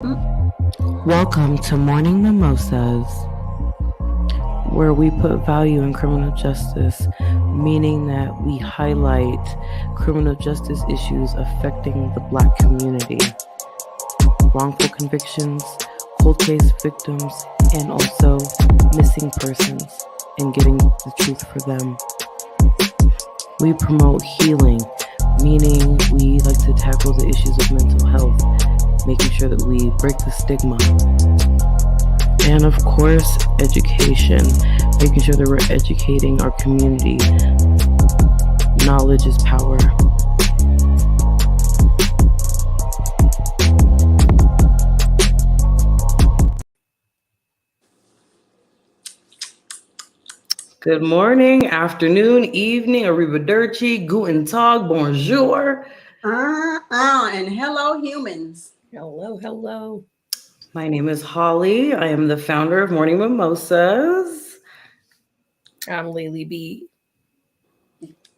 Welcome to Morning Mimosas, where we put value in criminal justice, meaning that we highlight criminal justice issues affecting the Black community, wrongful convictions, cold case victims, and also missing persons, and getting the truth for them. We promote healing, meaning we like to tackle the issues of mental health, making sure that we break the stigma. And of course, education, making sure that we're educating our community. Knowledge is power. Good morning, afternoon, evening, arrivederci, guten tag, bonjour. And hello, humans. Hello. My name is Holly. I am the founder of Morning Mimosas. I'm Lily B.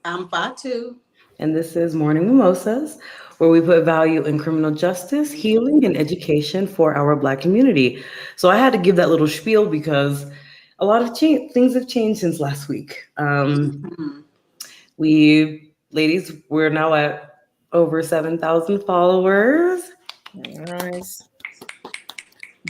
I'm Fatu. And this is Morning Mimosas, where we put value in criminal justice, healing, and education for our Black community. So I had to give that little spiel because a lot of things have changed since last week. We're now at over 7,000 followers. Nice.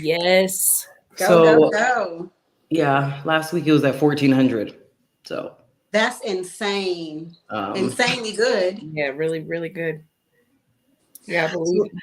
Yes. Go. Yeah, last week it was at 1,400. So that's insane. Insanely good. Yeah, really, really good. Yeah,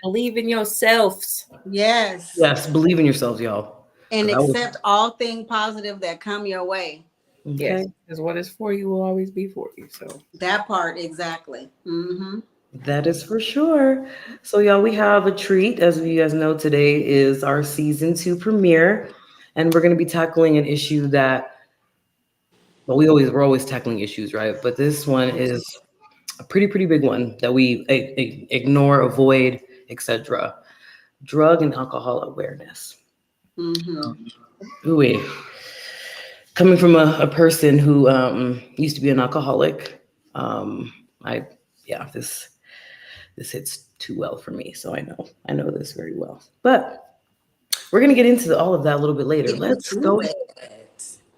believe in yourselves. Yes. Yes, believe in yourselves, y'all. And accept all things positive that come your way. Okay. Yes, because what is for you will always be for you. So that part, exactly. Mm-hmm. That is for sure. So, y'all, we have a treat. As you guys know, today is our season 2 premiere, and we're going to be tackling an issue that, well, we're always tackling issues, right? But this one is a pretty big one that we ignore, avoid, etc. Drug and alcohol awareness. Ooh, coming from a person who used to be an alcoholic, this hits too well for me. So I know this very well. But we're gonna get into all of that a little bit later. Let's go ahead.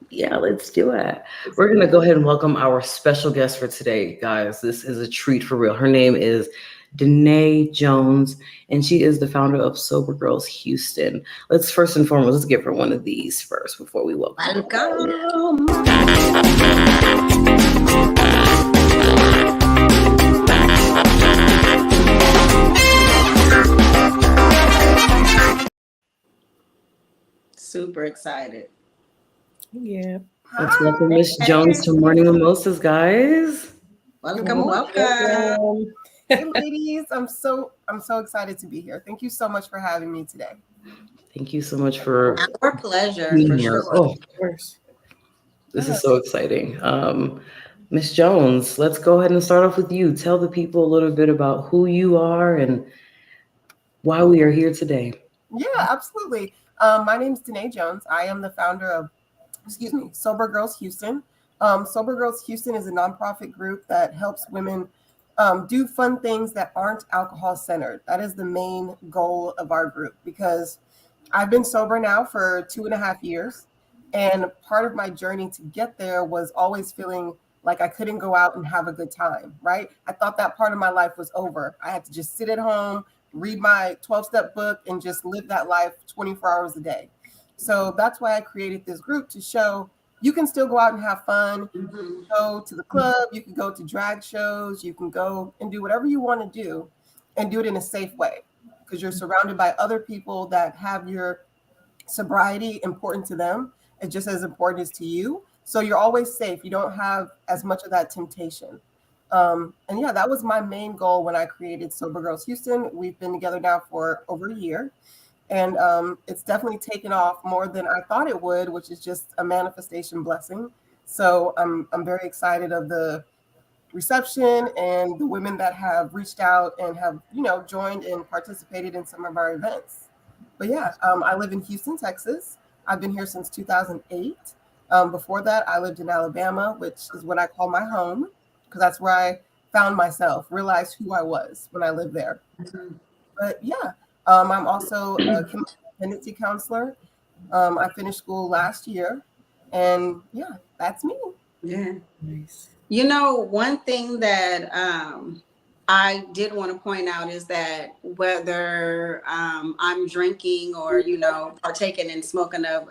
Yeah, let's do it. We're gonna go ahead and welcome our special guest for today, guys. This is a treat for real. Her name is Danae Jones, and she is the founder of Sober Girls Houston. Let's first and foremost, let's give her one of these first before we welcome. Super excited. Yeah. Let's welcome Miss Jones to Morning Mimosas, guys. Welcome. Hey ladies, I'm so excited to be here. Thank you so much for having me today. Thank you so much for our pleasure. being For here. sure. Oh, of course. This is so exciting. Miss Jones, let's go ahead and start off with you. Tell the people a little bit about who you are and why we are here today. Yeah, absolutely. My name is Danae Jones. I am the founder of, Sober Girls Houston. Sober Girls Houston is a nonprofit group that helps women do fun things that aren't alcohol centered. That is the main goal of our group, because I've been sober now for 2.5 years. And part of my journey to get there was always feeling like I couldn't go out and have a good time, right? I thought that part of my life was over. I had to just sit at home, read my 12-step book, and just live that life 24 hours a day. So that's why I created this group, to show you can still go out and have fun. You can go to the club, you can go to drag shows, you can go and do whatever you want to do, and do it in a safe way, because you're surrounded by other people that have your sobriety important to them. It's just as important as to you. So you're always safe. You don't have as much of that temptation. And yeah, that was my main goal when I created Sober Girls Houston. We've been together now for over a year. And it's definitely taken off more than I thought it would, which is just a manifestation blessing. So I'm very excited of the reception and the women that have reached out and have, joined and participated in some of our events. But yeah, I live in Houston, Texas. I've been here since 2008. Before that, I lived in Alabama, which is what I call my home, because that's where I found myself, realized who I was when I lived there. But yeah, I'm also a chemical dependency counselor. I finished school last year, and yeah, that's me. Yeah. Nice. You know, one thing that I did want to point out is that whether I'm drinking or, partaking and smoking of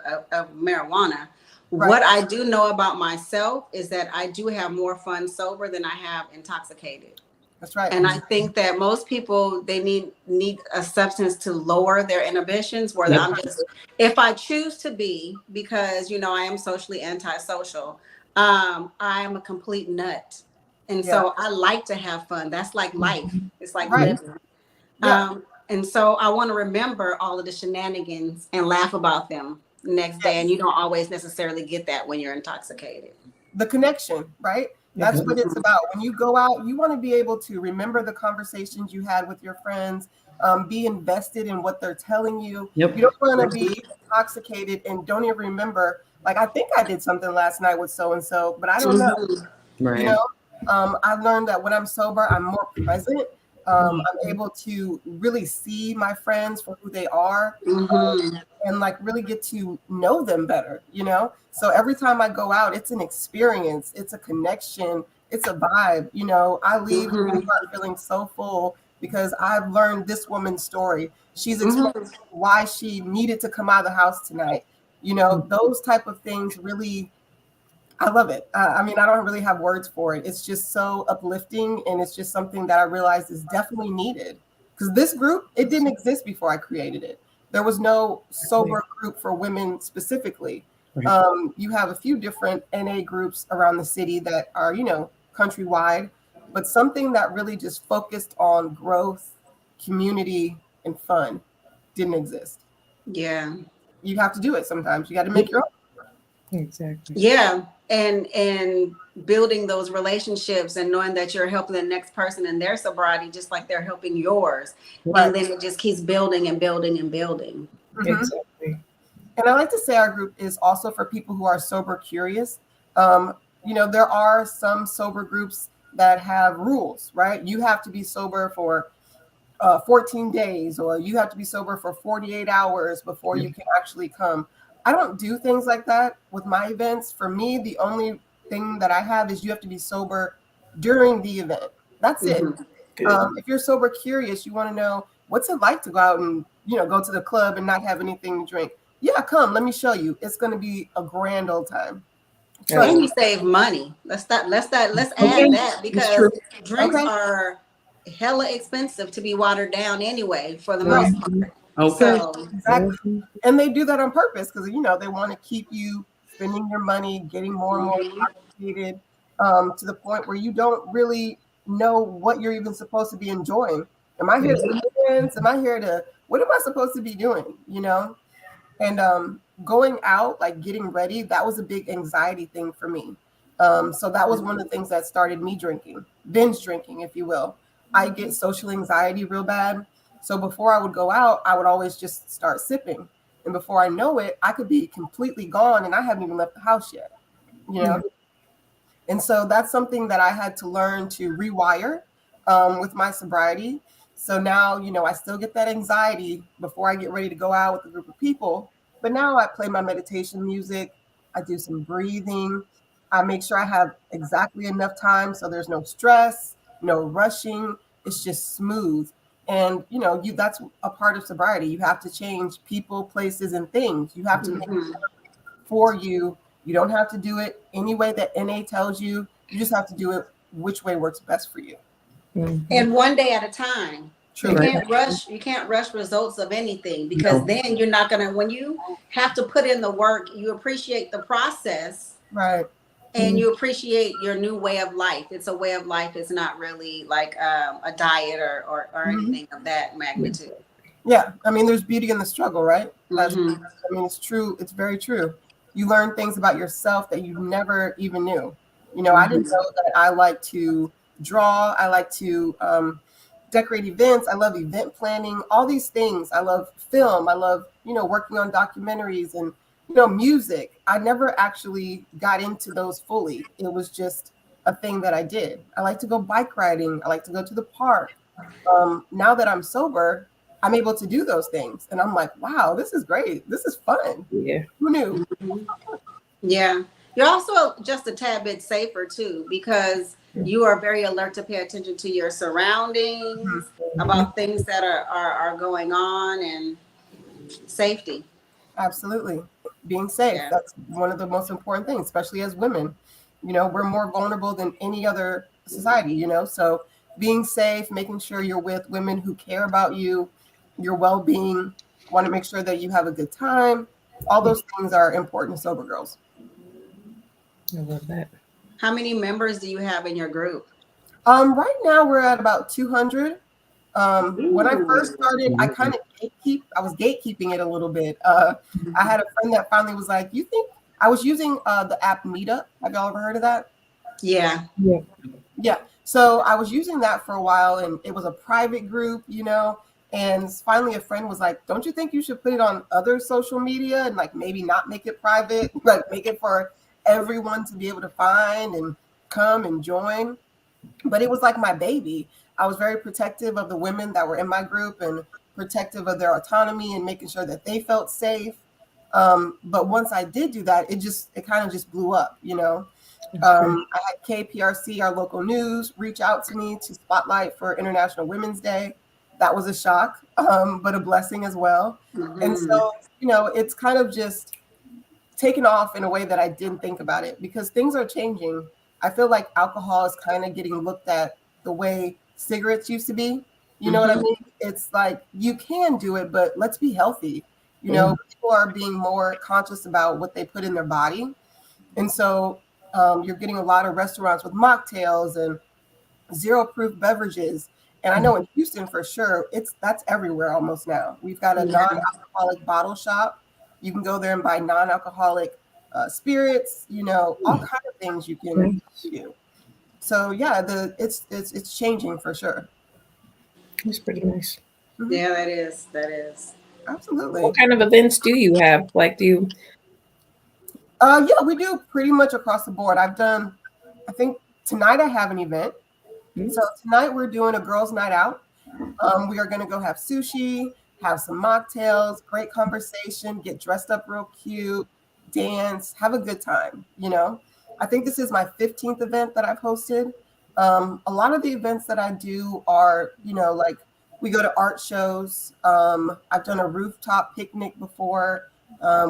marijuana, Right. what I do know about myself is that I do have more fun sober than I have intoxicated. That's right. And I think that most people, they need a substance to lower their inhibitions. Where Yep. I'm just, if I choose to be, because I am socially antisocial, I am a complete nut, and Yeah. so I like to have fun. That's like life. It's like Right. living. Yeah. And so I want to remember all of the shenanigans and laugh about them the next day. And Yes. you don't always necessarily get that when you're intoxicated. The connection, right? That's what it's about. When you go out, you want to be able to remember the conversations you had with your friends, be invested in what they're telling you. Yep. You don't want to be intoxicated and don't even remember, like, I think I did something last night with so and so, but I don't know. Right. You know, I've learned that when I'm sober, I'm more present. I'm able to really see my friends for who they are. And like really get to know them better, So every time I go out, it's an experience, it's a connection, it's a vibe, I leave feeling so full because I've learned this woman's story. She's explained why she needed to come out of the house tonight. Those type of things really, I love it. I mean, I don't really have words for it. It's just so uplifting, and it's just something that I realized is definitely needed. Because this group, it didn't exist before I created it. There was no sober group for women specifically. You have a few different NA groups around the city that are, countrywide, but something that really just focused on growth, community, and fun didn't exist. Yeah. You have to do it sometimes. You got to make your own. Exactly. Yeah. And building those relationships and knowing that you're helping the next person in their sobriety just like they're helping yours. Right. And then it just keeps building and building and building. Exactly. And I like to say our group is also for people who are sober curious. There are some sober groups that have rules, right? You have to be sober for 14 days, or you have to be sober for 48 hours before you can actually come. I don't do things like that with my events. For me, the only thing that I have is you have to be sober during the event. That's it. If you're sober curious, you want to know what's it like to go out and go to the club and not have anything to drink. Yeah, come. Let me show you. It's going to be a grand old time. And you save money. Let's add that, because drinks are hella expensive to be watered down anyway, for the most part. Okay. So, exactly. And they do that on purpose because they want to keep you spending your money, getting more and more complicated, to the point where you don't really know what you're even supposed to be enjoying. Am I here to dance? Am I here to, what am I supposed to be doing? And going out, like getting ready, that was a big anxiety thing for me. So that was one of the things that started me drinking, binge drinking, if you will. I get social anxiety real bad. So before I would go out, I would always just start sipping. And before I know it, I could be completely gone and I haven't even left the house yet, And so that's something that I had to learn to rewire with my sobriety. So now, I still get that anxiety before I get ready to go out with a group of people. But now I play my meditation music. I do some breathing. I make sure I have exactly enough time so there's no stress, no rushing. It's just smooth. And, that's a part of sobriety. You have to change people, places, and things. You have to make it for you. You don't have to do it any way that NA tells you. You just have to do it which way works best for you. And one day at a time. True. You can't rush results of anything, because then you're not gonna, when you have to put in the work, you appreciate the process. Right. And you appreciate your new way of life. It's a way of life. It's not really like a diet or anything of that magnitude. Yeah. I mean, there's beauty in the struggle, right? I mean, it's true. It's very true. You learn things about yourself that you never even knew. I didn't know that I like to draw. I like to decorate events. I love event planning, all these things. I love film. I love, working on documentaries and, music. I never actually got into those fully. It was just a thing that I did. I like to go bike riding. I like to go to the park. Now that I'm sober, I'm able to do those things. And I'm like, wow, this is great. This is fun. Yeah. Who knew? Yeah. You're also just a tad bit safer too, because you are very alert to pay attention to your surroundings, about things that are going on, and safety. Absolutely. Being safe. Yeah. That's one of the most important things, especially as women. We're more vulnerable than any other society. So being safe, making sure you're with women who care about you, your well being, want to make sure that you have a good time. All those things are important to sober girls. I love that. How many members do you have in your group? Right now we're at about 200. When I first started, I was gatekeeping it a little bit. I had a friend that finally was like, "You think?" I was using the app Meetup. Have y'all ever heard of that? Yeah. Yeah. Yeah. So I was using that for a while, and it was a private group. And finally, a friend was like, "Don't you think you should put it on other social media and like maybe not make it private, like make it for everyone to be able to find and come and join?" But it was like my baby. I was very protective of the women that were in my group and protective of their autonomy and making sure that they felt safe. But once I did do that, it kind of just blew up. I had KPRC, our local news, reach out to me to spotlight for International Women's Day. That was a shock, but a blessing as well. And so, it's kind of just taken off in a way that I didn't think about it, because things are changing. I feel like alcohol is kind of getting looked at the way cigarettes used to be. You know what I mean? It's like you can do it, but let's be healthy. People are being more conscious about what they put in their body. And so you're getting a lot of restaurants with mocktails and zero proof beverages. And I know in Houston for sure, that's everywhere almost now. We've got a non-alcoholic bottle shop. You can go there and buy non-alcoholic spirits, all kinds of things you can do. So yeah, it's changing for sure. It's pretty nice. Yeah, that is. That is. Absolutely. What kind of events do you have? Like, do you? Yeah, we do pretty much across the board. I think tonight I have an event. So tonight we're doing a girls' night out. We are going to go have sushi, have some mocktails, great conversation, get dressed up real cute, dance, have a good time. I think this is my 15th event that I've hosted. A lot of the events that I do are, like we go to art shows. I've done a rooftop picnic before.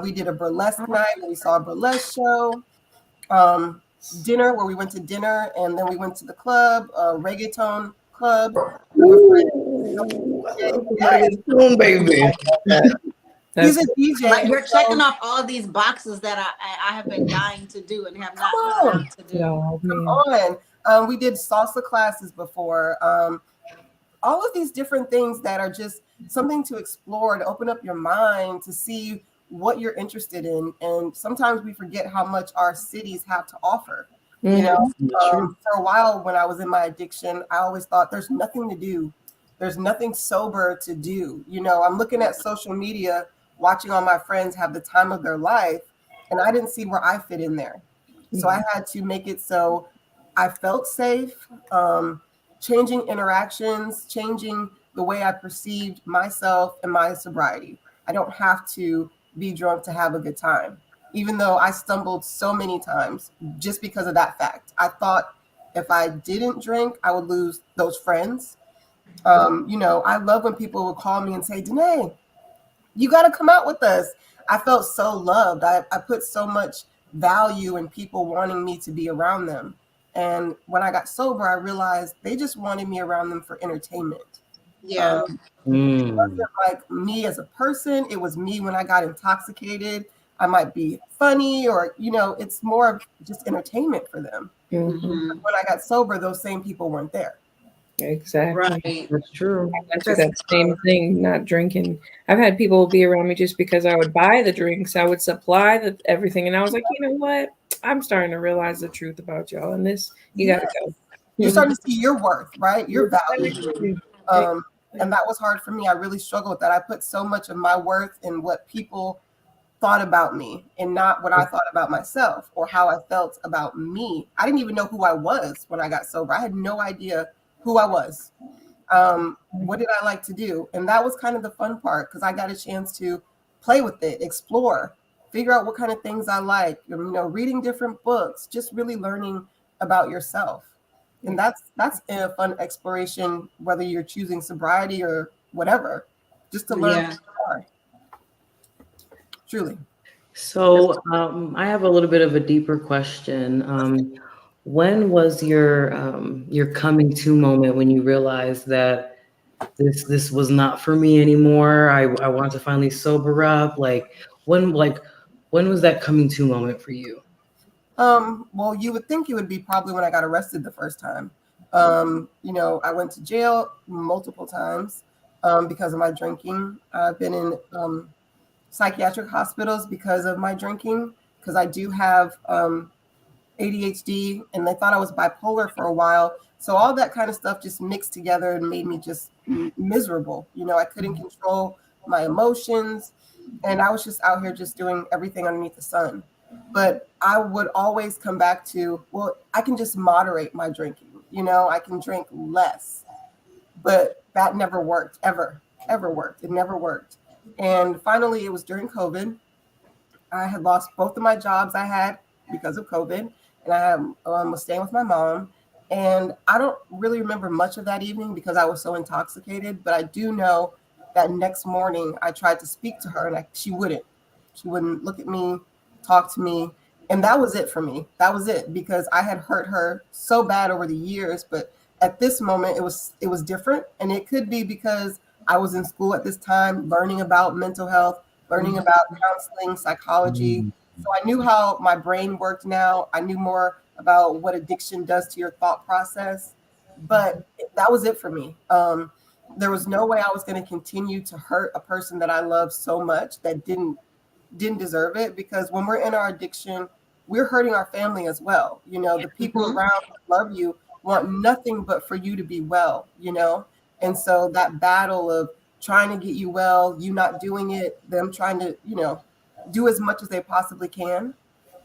We did a burlesque night where we saw a burlesque show. Dinner where we went to dinner and then we went to the club, reggaeton club. Baby. He's a DJ. Like you're checking off all these boxes that I have been dying to do and have not been around to do. Oh, Come man. on. We did salsa classes before. All of these different things that are just something to explore, to open up your mind, to see what you're interested in. And sometimes we forget how much our cities have to offer. For a while when I was in my addiction, I always thought there's nothing to do. There's nothing sober to do. I'm looking at social media, watching all my friends have the time of their life, and I didn't see where I fit in there. So I had to make it so I felt safe, changing interactions, changing the way I perceived myself and my sobriety. I don't have to be drunk to have a good time, even though I stumbled so many times just because of that fact. I thought if I didn't drink, I would lose those friends. I love when people would call me and say, "Danae, you got to come out with us." I felt so loved. I put so much value in people wanting me to be around them. And when I got sober, I realized they just wanted me around them for entertainment. Yeah. It wasn't like me as a person. It was me when I got intoxicated. I might be funny or, it's more of just entertainment for them. When I got sober, those same people weren't there. Exactly. Right. That's true. I went through that same thing, not drinking. I've had people be around me just because I would buy the drinks. I would supply everything. And I was like, you know what? I'm starting to realize the truth about y'all. And this, you got to go. You're starting to see your worth, right? Your value. And that was hard for me. I really struggled with that. I put so much of my worth in what people thought about me and not what I thought about myself or how I felt about me. I didn't even know who I was when I got sober. I had no idea who I was. What did I like to do? And that was kind of the fun part because I got a chance to play with it, explore, figure out what kind of things I like, reading different books, just really learning about yourself. And that's a fun exploration, whether you're choosing sobriety or whatever, just to learn who Yeah. you are. Truly. So I have a little bit of a deeper question. When was your coming to moment when you realized that this was not for me anymore? I want to finally sober up. When was that coming to moment for you? Well, you would think it would be probably when I got arrested the first time. I went to jail multiple times because of my drinking. I've been in psychiatric hospitals because of my drinking, because I do have ADHD, and they thought I was bipolar for a while. So all that kind of stuff just mixed together and made me just miserable. I couldn't control my emotions, and I was just out here just doing everything underneath the sun. But I would always come back to, well, I can just moderate my drinking. I can drink less. But that never worked, ever worked. It never worked. And finally, it was during COVID. I had lost both of my jobs I had because of COVID, and was staying with my mom. And I don't really remember much of that evening because I was so intoxicated. But I do know that next morning I tried to speak to her, and she wouldn't. She wouldn't look at me, talk to me, and that was it for me. That was it, because I had hurt her so bad over the years. But at this moment, it was different, and it could be because I was in school at this time, learning about mental health, learning about counseling, psychology. So I knew how my brain worked now. I knew more about what addiction does to your thought process. But that was it for me. There was no way I was going to continue to hurt a person that I love so much that didn't deserve it, because when we're in our addiction, we're hurting our family as well. The people around who love you want nothing but for you to be well, And so that battle of trying to get you well, you not doing it, them trying to, do as much as they possibly can.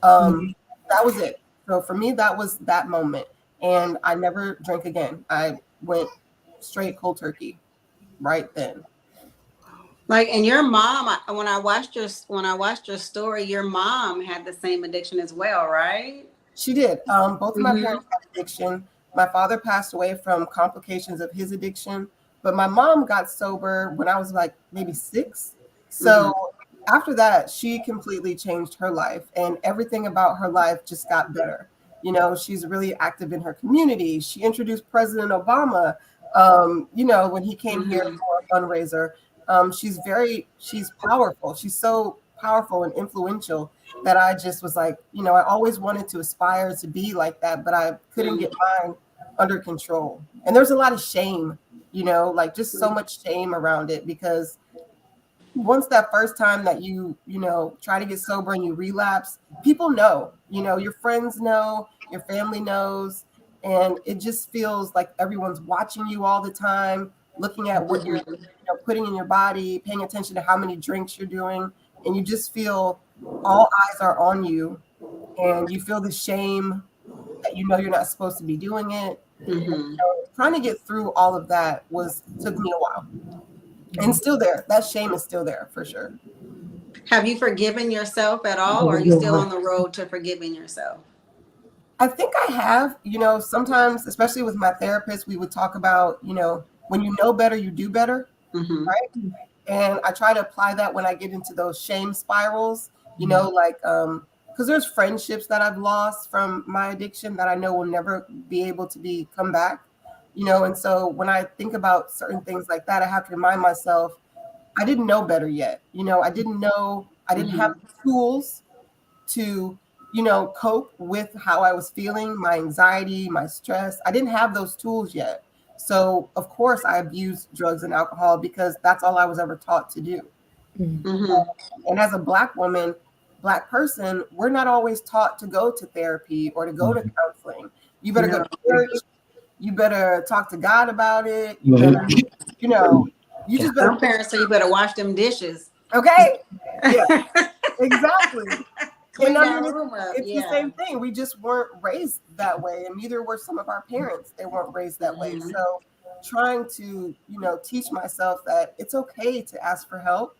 That was it. So for me, that was that moment. And I never drank again. I went straight cold turkey right then. Like, and your mom, when I watched your story, your mom had the same addiction as well, right? She did. Both of my Mm-hmm. parents had addiction. My father passed away from complications of his addiction, but my mom got sober when I was like maybe 6. So after that, she completely changed her life, and everything about her life just got better. She's really active in her community. She introduced President Obama, when he came here for a fundraiser. She's powerful. She's so powerful and influential that I just was like, I always wanted to aspire to be like that, but I couldn't get mine under control. And there's a lot of shame, like just so much shame around it, because once that first time that you try to get sober and you relapse, people know, your friends know, your family knows, and it just feels like everyone's watching you all the time, looking at what you're putting in your body, paying attention to how many drinks you're doing, and you just feel all eyes are on you, and you feel the shame that you're not supposed to be doing it. So trying to get through all of that took me a while. And still there. That shame is still there for sure. Have you forgiven yourself at all, or are you still on the road to forgiving yourself? I think I have. Sometimes, especially with my therapist, we would talk about, when you know better, you do better. Right. And I try to apply that when I get into those shame spirals, because there's friendships that I've lost from my addiction that I know will never be able to come back. And so when I think about certain things like that, I have to remind myself, I didn't know better yet. I didn't have the tools to, cope with how I was feeling, my anxiety, my stress. I didn't have those tools yet. So of course I abused drugs and alcohol because that's all I was ever taught to do. And as a Black woman, Black person, we're not always taught to go to therapy or to go to counseling. You better go to church. You better talk to God about it. You better, you just better. Some parents say you better wash them dishes. Okay. Yeah, exactly. Clean And that room up. it's the same thing. We just weren't raised that way, and neither were some of our parents. They weren't raised that way. So trying to, teach myself that it's okay to ask for help.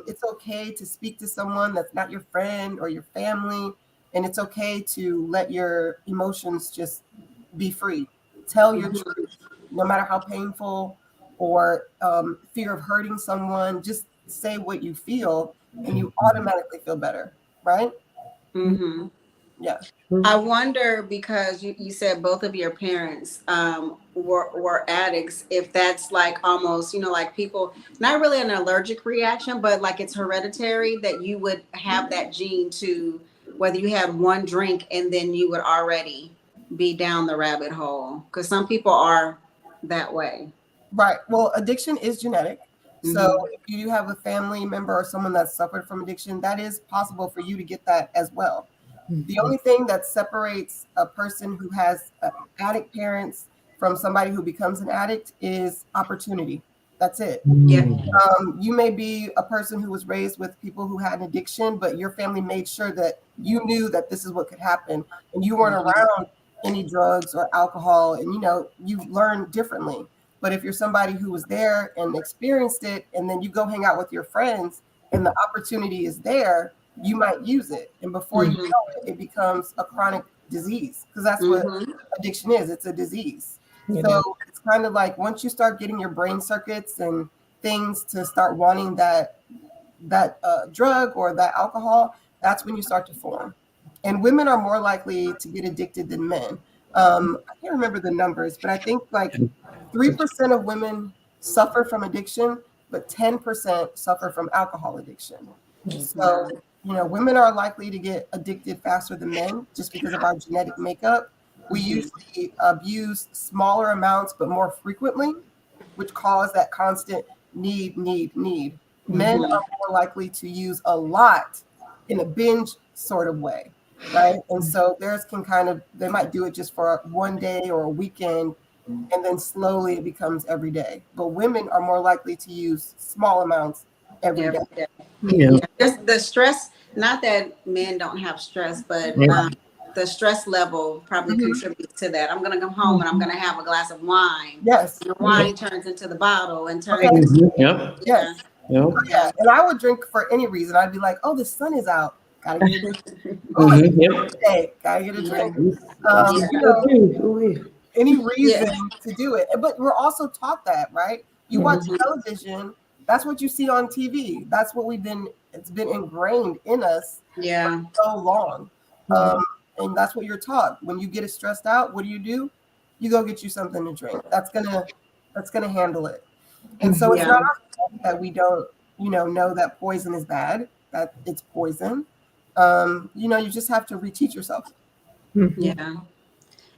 It's okay to speak to someone that's not your friend or your family, and it's okay to let your emotions just be free. Tell your Mhm. truth, no matter how painful or fear of hurting someone. Just say what you feel, and you automatically feel better, right? Mhm. Yeah. I wonder because you said both of your parents were addicts. If that's like almost like people not really an allergic reaction, but like it's hereditary that you would have that gene to whether you had one drink and then you would already be down the rabbit hole. Because some people are that way. Right. Well, addiction is genetic. So Hmm. if you do have a family member or someone that's suffered from addiction, that is possible for you to get that as well. The only thing that separates a person who has addict parents from somebody who becomes an addict is opportunity. That's it. Yeah. You may be a person who was raised with people who had an addiction, but your family made sure that you knew that this is what could happen, and you weren't Mhm. around any drugs or alcohol, and you learn differently. But if you're somebody who was there and experienced it, and then you go hang out with your friends, and the opportunity is there, you might use it, and before you Mhm. know it, it becomes a chronic disease, because that's what Mhm. addiction is. It's a disease. It So is. it's kind of like once you start getting your brain circuits and things to start wanting that drug or that alcohol, that's when you start to form. And women are more likely to get addicted than men. I can't remember the numbers, but I think like 3% of women suffer from addiction, but 10% suffer from alcohol addiction. Wow. So, women are likely to get addicted faster than men just because of our genetic makeup. We Mhm. usually abuse smaller amounts, but more frequently, which cause that constant need, need, need. Men Mhm. are more likely to use a lot in a binge sort of way, right? And so theirs can they might do it just for one day or a weekend, and then slowly it becomes every day. But women are more likely to use small amounts every day. Every day. Yeah. Yeah, the stress, not that men don't have stress, but the stress level probably Mhm. contributes to that. I'm going to come home and I'm going to have a glass of wine. Yes. And the wine turns into the bottle and turns Okay. into, Yep. yeah, Yes. Yep. yeah. Yeah. And I would drink for any reason. I'd be like, oh, the sun is out. Gotta get a drink. Oh, it's Mm-hmm. Yep. day. Gotta get a Yeah. drink. Yeah. Any Yeah. reason to do it. But we're also taught that, right? You watch Mhm. television, that's what you see on TV. That's what it's been ingrained in us for Yeah. so long. Um, and that's what you're taught. When you get it stressed out, what do? You go get you something to drink. That's gonna handle it. And so it's Yeah. not our fault that we don't, know that poison is bad, that it's poison. You just have to reteach yourself. Yeah.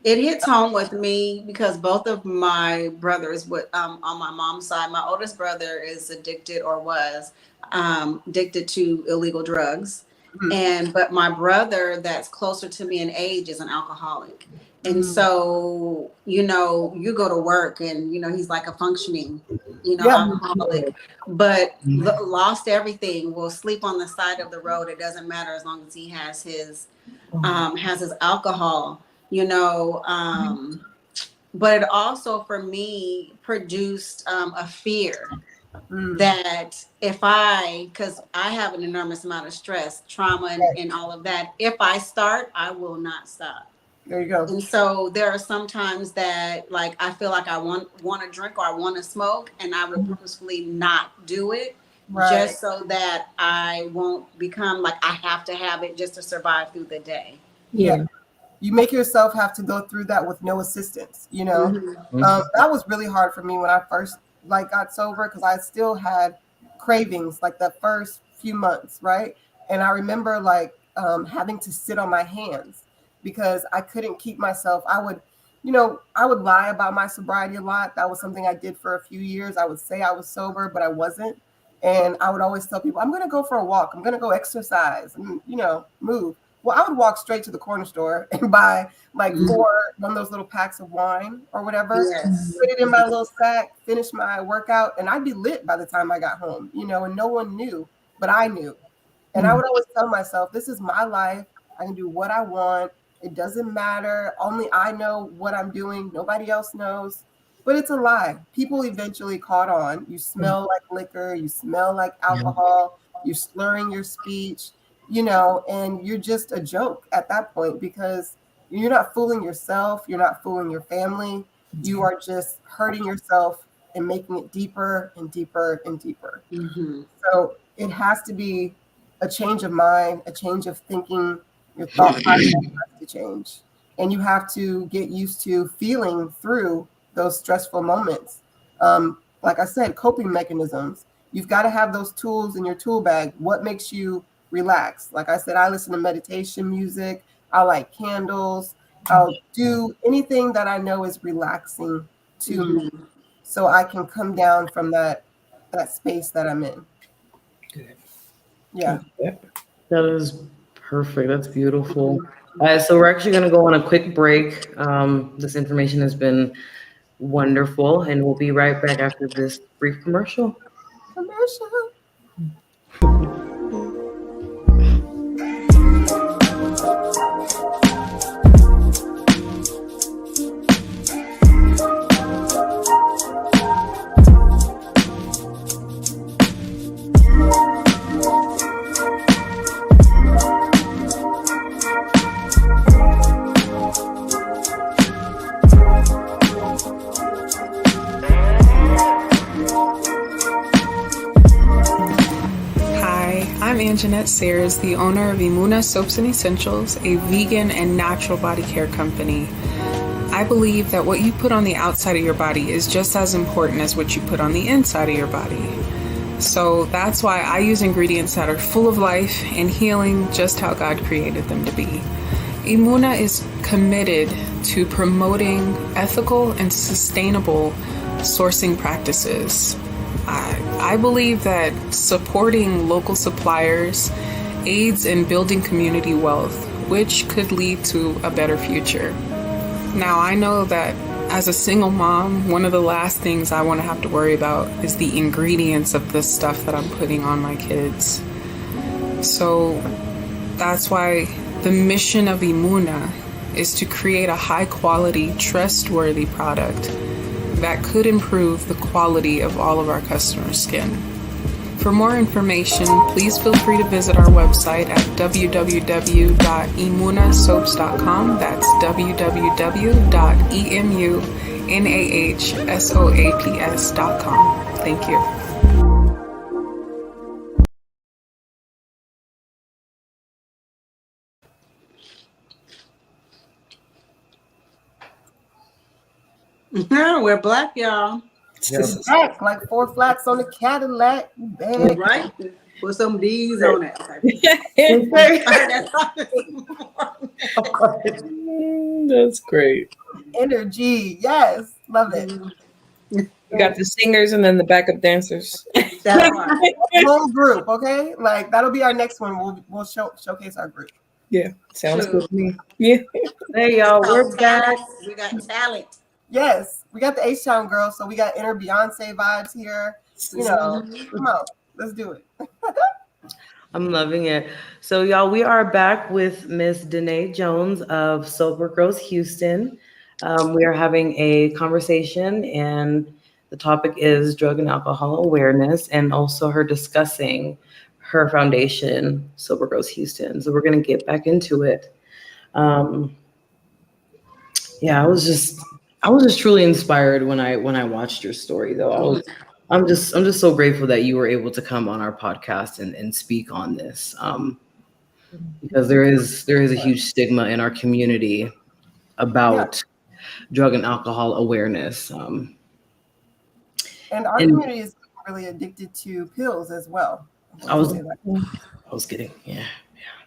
It hits home with me because both of my brothers would on my mom's side, my oldest brother is addicted or was addicted to illegal drugs. Mhm. And but my brother that's closer to me in age is an alcoholic. And Mhm. so, you go to work and he's like a functioning, Yeah. alcoholic, but lost everything, will sleep on the side of the road. It doesn't matter as long as he has his alcohol, but it also for me produced a fear Mm. that because I have an enormous amount of stress, trauma, and all of that, if I start, I will not stop. There you go. And so there are some times that like I feel like I want to drink or I want to smoke, and I would purposefully not do it Right. just so that I won't become like I have to have it just to survive through the day. Yeah. You make yourself have to go through that with no assistance. Hmm. That was really hard for me when I first got sober, because I still had cravings like the first few months, right? And I remember having to sit on my hands because I couldn't keep myself. I would lie about my sobriety a lot. That was something I did for a few years. I would say I was sober, but I wasn't. And I would always tell people, I'm going to go for a walk. I'm going to go exercise and, move. Well, I would walk straight to the corner store and buy like one of those little packs of wine or whatever, Yes. put it in my little sack, finish my workout, and I'd be lit by the time I got home, and no one knew, but I knew. And I would always tell myself, this is my life. I can do what I want. It doesn't matter. Only I know what I'm doing. Nobody else knows. But it's a lie. People eventually caught on. You smell like liquor, you smell like alcohol, you're slurring your speech, and you're just a joke at that point because you're not fooling yourself, you're not fooling your family. You are just hurting yourself and making it deeper and deeper and deeper. Mm-hmm. So it has to be a change of mind, a change of thinking. Your thought process has to change. And you have to get used to feeling through those stressful moments. Like I said, coping mechanisms. You've got to have those tools in your tool bag. What makes you relax? Like I said, I listen to meditation music. I like candles. I'll do anything that I know is relaxing to me so I can come down from that space that I'm in. Good. Yeah. That is perfect. That's beautiful. So we're actually going to go on a quick break. This information has been wonderful, and we'll be right back after this brief commercial. Commercial. I'm Jeanette Sayers, the owner of Imuna Soaps and Essentials, a vegan and natural body care company. I believe that what you put on the outside of your body is just as important as what you put on the inside of your body. So that's why I use ingredients that are full of life and healing just how God created them to be. Imuna is committed to promoting ethical and sustainable sourcing practices. I believe that supporting local suppliers aids in building community wealth, which could lead to a better future. Now, I know that as a single mom, one of the last things I want to have to worry about is the ingredients of the stuff that I'm putting on my kids. So that's why the mission of Imuna is to create a high-quality, trustworthy product that could improve the quality of all of our customers' skin. For more information, please feel free to visit our website at www.imunasoaps.com. That's www.emunahasoaps.com. Thank you. We're black, y'all. Black, like 4 flats on the Cadillac. Bag. Right? Put some D's on it. That's great. Energy. Yes. Love it. You got the singers and then the backup dancers. That's right. Whole group, okay? Like that'll be our next one. We'll showcase our group. Yeah, sounds good to me. Yeah. Hey, y'all, we're back. We got talent. Yes, we got the H-Town girls, so we got inner Beyonce vibes here. Come on, let's do it. I'm loving it. So, y'all, we are back with Miss Danae Jones of Sober Girls Houston. We are having a conversation, and the topic is drug and alcohol awareness, and also her discussing her foundation, Sober Girls Houston. So we're going to get back into it. Yeah, I was just truly inspired when I watched your story, though. I'm just so grateful that you were able to come on our podcast and speak on this, because there is a huge stigma in our community about drug and alcohol awareness. And our community is really addicted to pills as well. I was kidding. Yeah.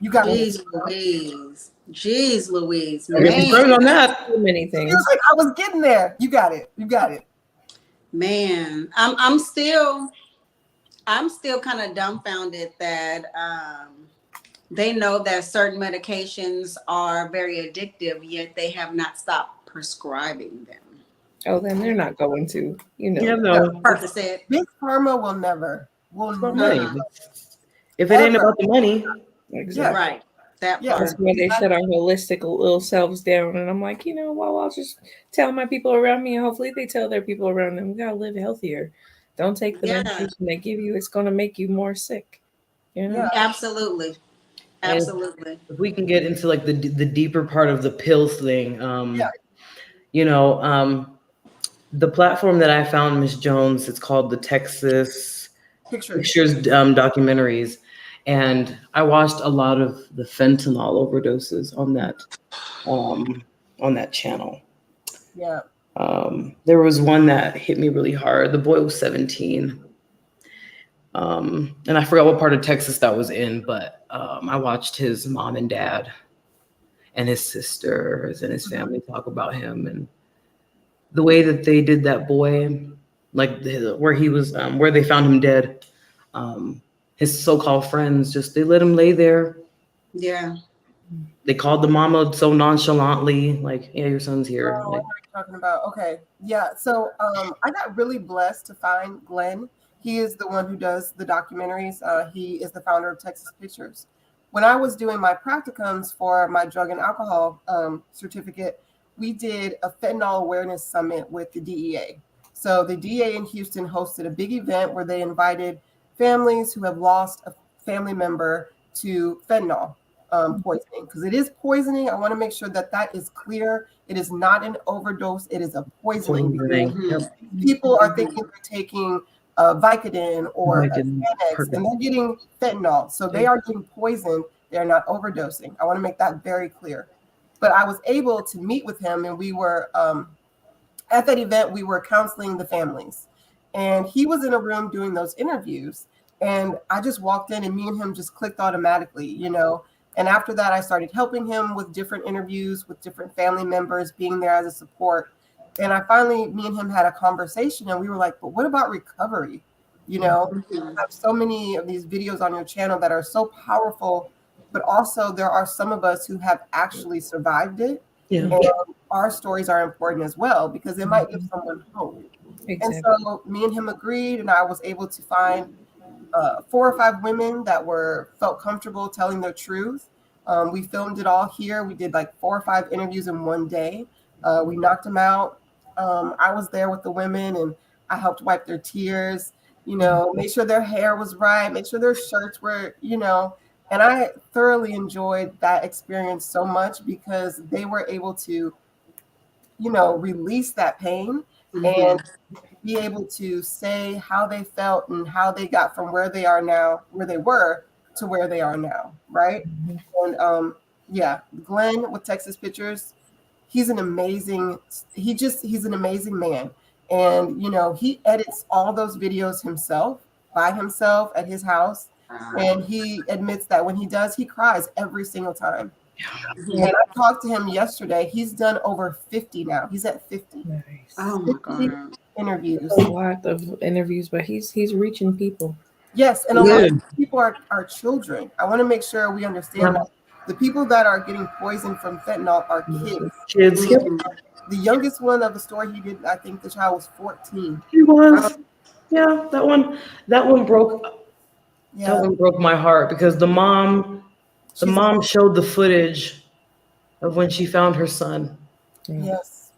You got Jeez Louise. Man. On that. So many things. Like I was getting there. You got it. Man, I'm still kind of dumbfounded that they know that certain medications are very addictive, yet they have not stopped prescribing them. Oh, then they're not going to, Yeah, no. Percocet. Big Pharma will never. If it ain't about the money. Exactly. Right. That Yeah. That's part. why they shut our holistic little selves down. And I'm like, well, I'll just tell my people around me, and hopefully they tell their people around them. We gotta live healthier. Don't take the Yeah, medication they give you. It's gonna make you more sick. Yeah. absolutely. And Absolutely. if we can get into like the deeper part of the pills thing, Yeah. you know, the platform that I found, Miss Jones, it's called the Texas Pictures. Pictures documentaries, and I watched a lot of the fentanyl overdoses on that channel. Yeah. There was one that hit me really hard. The boy was 17. And I forgot what part of Texas that was in, but I watched his mom and dad and his sisters and his family talk about him and the way that they did that boy, like where he was, where they found him dead. His so-called friends just they let him lay there. Yeah. They called the mama so nonchalantly, like, "Yeah, your son's here." Oh, I know Like, what you're talking about. Okay. Yeah. So I got really blessed to find Glenn. He is the one who does the documentaries. He is the founder of Texas Pictures. When I was doing my practicums for my drug and alcohol certificate, we did a fentanyl awareness summit with the DEA. So the DEA in Houston hosted a big event where they invited families who have lost a family member to fentanyl poisoning, because it is poisoning. I want to make sure that that is clear. It is not an overdose. It is a poisoning. poisoning. Mhm. Yep. People are thinking they're taking Vicodin or Like in Xanax, and they're getting fentanyl. So they are getting poisoned. They're not overdosing. I want to make that very clear. But I was able to meet with him, and we were at that event, we were counseling the families. And he was in a room doing those interviews. And I just walked in, and me and him just clicked automatically. And after that, I started helping him with different interviews with different family members, being there as a support. And me and him had a conversation, and we were like, but what about recovery? You Mhm. have so many of these videos on your channel that are so powerful, but also there are some of us who have actually survived it. Yeah. And our stories are important as well because it might give someone hope. And Exactly. so me and him agreed, and I was able to find 4 or 5 women that felt comfortable telling their truth. We filmed it all here. We did like 4 or 5 interviews in one day. We knocked them out. I was there with the women, and I helped wipe their tears. Make sure their hair was right, make sure their shirts were. And I thoroughly enjoyed that experience so much because they were able to, release that pain and Mhm. be able to say how they felt and how they got from where they are now, where they were to where they are now, right? And yeah, Glenn with Texas Pictures, he's an amazing, he's an amazing man. And he edits all those videos himself, by himself at his house. And he admits that when he does, he cries every single time. And Mhm. I talked to him yesterday. He's done over 50 now. He's at 50. Oh Nice. my 50 God. interviews. A lot of interviews, but he's reaching people. Yes, and a lot Good. of people are children. I want to make sure we understand Yeah. that the people that are getting poisoned from fentanyl are kids. Kids. Yep. Mhm. The youngest one of the story he did, I think the child was 14. He was. Yeah. That one. That one broke. That Yeah, one broke my heart because the mom. The she's mom showed the footage of when she found her son. Yeah. yes,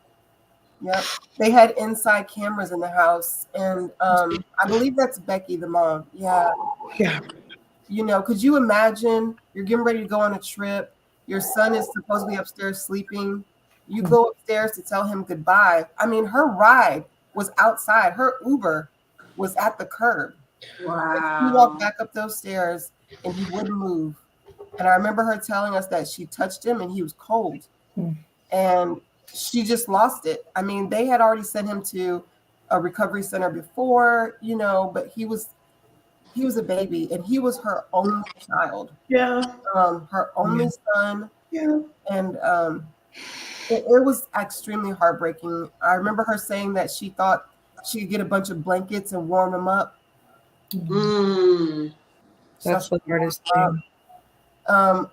yep. They had inside cameras in the house, and I believe that's Becky, the mom. Yeah, Yeah. could you imagine you're getting ready to go on a trip, your son is supposedly upstairs sleeping, you go upstairs to tell him goodbye. I mean, her ride was outside, her Uber was at the curb. He walked Wow. back up those stairs and he wouldn't move. And I remember her telling us that she touched him and he was cold. Mm. And she just lost it. I mean, they had already sent him to a recovery center before, but he was a baby and he was her only child, Yeah. her only son. Yeah. And it was extremely heartbreaking. I remember her saying that she thought she could get a bunch of blankets and warm him up. Mm. So That's she the warmed hardest him up. thing.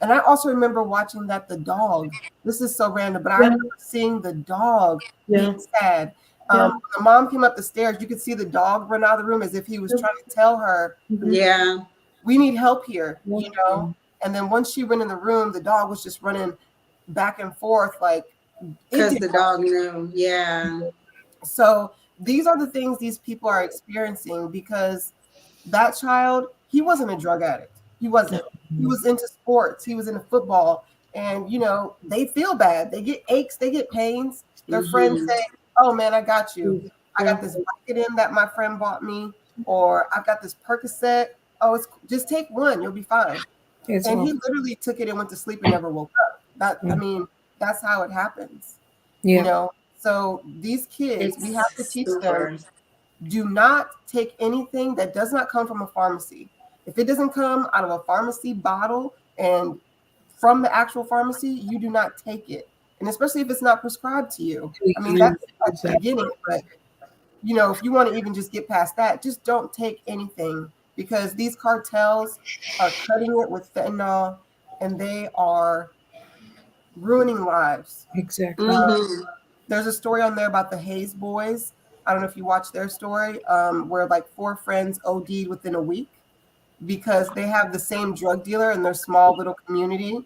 And I also remember watching that the dog, this is so random, but I Yeah. remember seeing the dog Yeah. being sad. Yeah. When the mom came up the stairs, you could see the dog run out of the room as if he was trying to tell her, Yeah. we need help here, Yeah. And then once she went in the room, the dog was just running back and forth like it Because did. the dog knew. Yeah. So these are the things these people are experiencing because that child, he wasn't a drug addict. He wasn't. He was into sports. He was into football. And, they feel bad. They get aches. They get pains. Their friends say, oh, man, I got you. I got this Vicodin that my friend bought me. Or I've got this Percocet. Oh, just take one. You'll be fine. And he literally took it and went to sleep and never woke up. That's how it happens. Yeah. So these kids, we have to teach super. them, do not take anything that does not come from a pharmacy. If it doesn't come out of a pharmacy bottle and from the actual pharmacy, you do not take it. And especially if it's not prescribed to you. I mean, that's at the beginning, but if you want to even just get past that, just don't take anything because these cartels are cutting it with fentanyl and they are ruining lives. Exactly. There's a story on there about the Hayes boys. I don't know if you watched their story, where like 4 friends OD'd within a week because they have the same drug dealer in their small little community.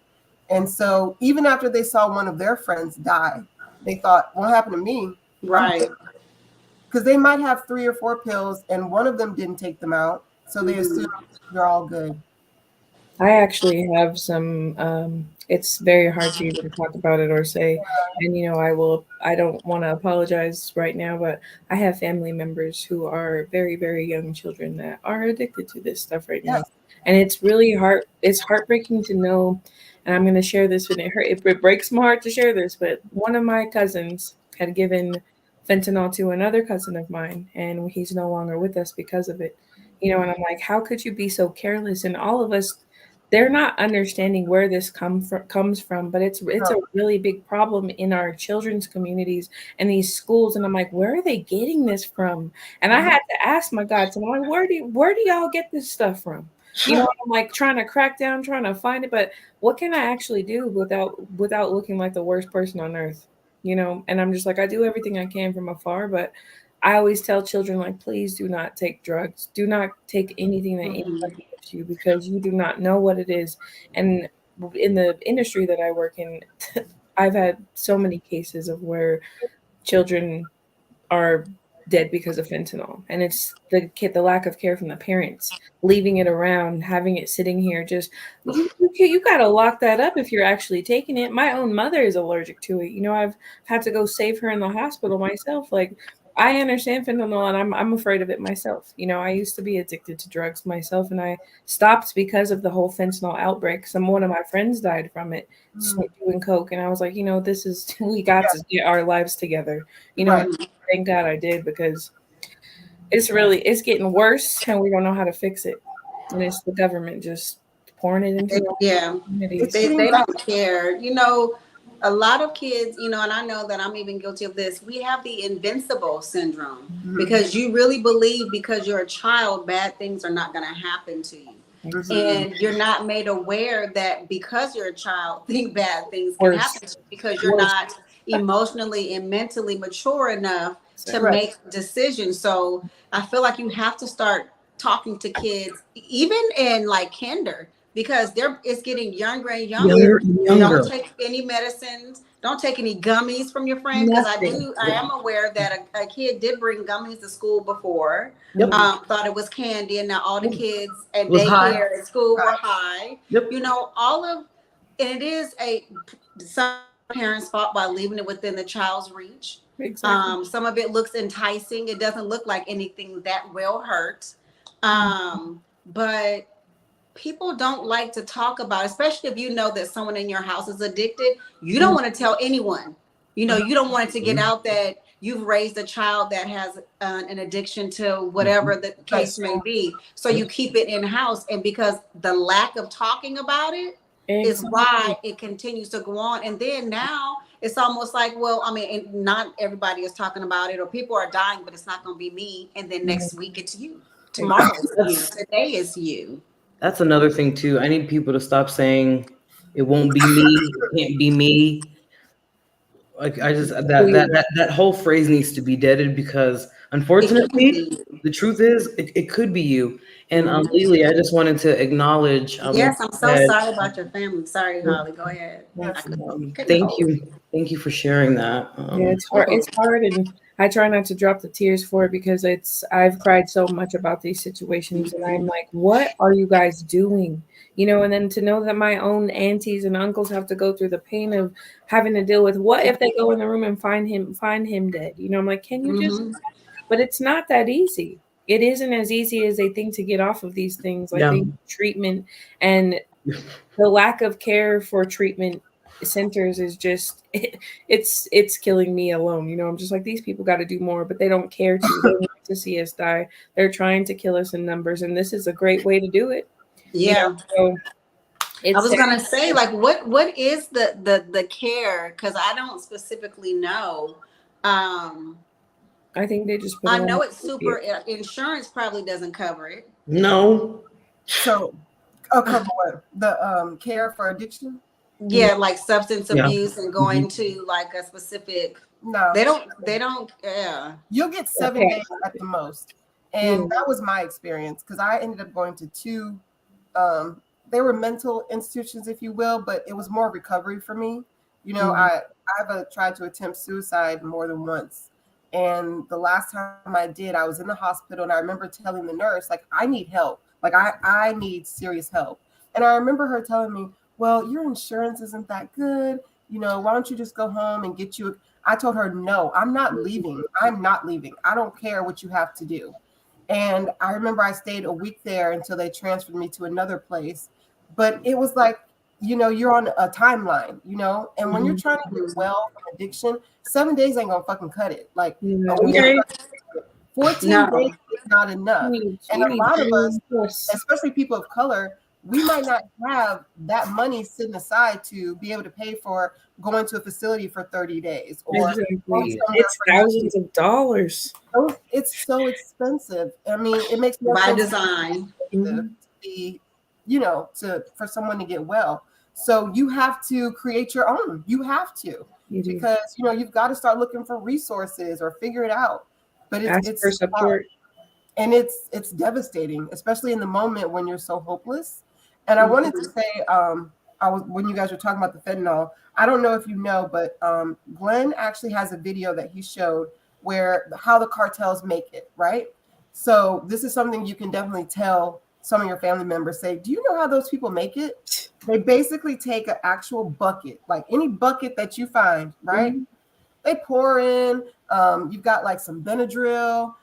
And so even after they saw one of their friends die, they thought, what happened to me? Right. Because they might have 3 or 4 pills and one of them didn't take them out. So they assume they're all good. I actually have some, it's very hard to even talk about it or say, and I don't want to apologize right now, but I have family members who are very, very young children that are addicted to this stuff right now. And it's really it's heartbreaking to know, and I'm going to share this with it breaks my heart to share this, but one of my cousins had given fentanyl to another cousin of mine, and he's no longer with us because of it. And I'm like, how could you be so careless? And all of us, they're not understanding where this comes from, but it's a really big problem in our children's communities and these schools. And I'm like, where are they getting this from? And I had to ask my godson, I'm like, where do y'all get this stuff from? I'm like trying to crack down, trying to find it, but what can I actually do without looking like the worst person on earth? And I'm just like, I do everything I can from afar, but I always tell children, like, please do not take drugs. Do not take anything that anybody gives you because you do not know what it is. And in the industry that I work in, I've had so many cases of where children are dead because of fentanyl, and it's the lack of care from the parents, leaving it around, having it sitting here. Just you got to lock that up if you're actually taking it. My own mother is allergic to it. I've had to go save her in the hospital myself. Like, I understand fentanyl, and I'm afraid of it myself. I used to be addicted to drugs myself, and I stopped because of the whole fentanyl outbreak. One of my friends died from it, doing coke, and I was like, this is we got to get our lives together. Thank God I did, because it's getting worse and we don't know how to fix it. And it's the government just pouring it into communities. They don't care. A lot of kids, and I know that I'm even guilty of this. We have the invincible syndrome because you really believe because you're a child, bad things are not going to happen to you. And you're not made aware that because you're a child, bad things can happen to you because you're not emotionally and mentally mature enough to make decisions. So I feel like you have to start talking to kids, even in like kinder, because it's getting younger and younger. Don't take any medicines. Don't take any gummies from your friend, because I am aware that a kid did bring gummies to school before. Thought it was candy, and now all the kids at daycare at school were high. And it is some parents' fault by leaving it within the child's reach. Exactly. Some of it looks enticing. It doesn't look like anything that will hurt. But people don't like to talk about, especially if you know that someone in your house is addicted. You don't want to tell anyone. You don't want it to get out that you've raised a child that has an addiction to whatever the case may be. So you keep it in house. And because the lack of talking about it is why it continues to go on. And then now it's almost like, not everybody is talking about it, or people are dying, but it's not going to be me. And then next week it's you. Tomorrow it's you. Today is you. That's another thing too. I need people to stop saying it won't be me, it can't be me. Like, I just that whole phrase needs to be deaded, because Unfortunately, the truth is, it could be you. And Lily, I just wanted to acknowledge Yes, I'm so that. sorry about your family. Sorry, Holly. Go ahead. I Yes. couldn't Thank hold it. you, thank you for sharing that. Yeah, it's hard. It's hard, and I try not to drop the tears for it because I've cried so much about these situations, and I'm like, what are you guys doing? You know, and then to know that my own aunties and uncles have to go through the pain of having to deal with what if they go in the room and find him dead? You know, I'm like, can you just? Mm-hmm. But it's not that easy. It isn't as easy as they think to get off of these things. I Yeah. think treatment and the lack of care for treatment centers is just it's killing me alone. You know, I'm just like these people got to do more, but they don't care to. They want to see us die. They're trying to kill us in numbers, and this is a great way to do it. You know, Yeah. so I it's was sad. gonna say, like, what is the care? Because I don't specifically know. Um, I think they just put I it on. know it's super. Insurance probably doesn't cover it. No. So, cover what? The care for addiction? Yeah, like substance Yeah. abuse and going to like a specific. No. They don't. They don't. Yeah. You'll get 7 Okay. days at the most. And that was my experience because I ended up going to two, they were mental institutions, if you will, but it was more recovery for me. You know, I've tried to attempt suicide more than once. And the last time I did, I was in the hospital and I remember telling the nurse, like, I need help. Like, I need serious help. And I remember her telling me, well, your insurance isn't that good. You know, why don't you just go home and get you I told her, no, I'm not leaving. I'm not leaving. I don't care what you have to do. And I remember I stayed a week there until they transferred me to another place. But it was like, you know, you're on a timeline, you know, and when you're trying to get well from addiction, 7 days ain't gonna fucking cut it. Like a week, Okay. 14 days No. is not enough. And a lot of us, especially people of color, we might not have that money sitting aside to be able to pay for going to a facility for 30 days or Exactly. going somewhere It's for 90 thousands of dollars. It's so expensive. I mean, it makes no By sense design. to be, you know, for someone to get well. So you have to create your own. You have to, You do. because you know you've got to start looking for resources or figure it out. But Ask it's for support. and it's devastating, especially in the moment when you're so hopeless. And I wanted to say, I was when you guys were talking about the fentanyl. I don't know if you know, but Glenn actually has a video that he showed where how the cartels make it, right? So this is something you can definitely tell some of your family members. Say, do you know how those people make it? They basically take an actual bucket, like any bucket that you find, right? They pour in. You've got like some Benadryl.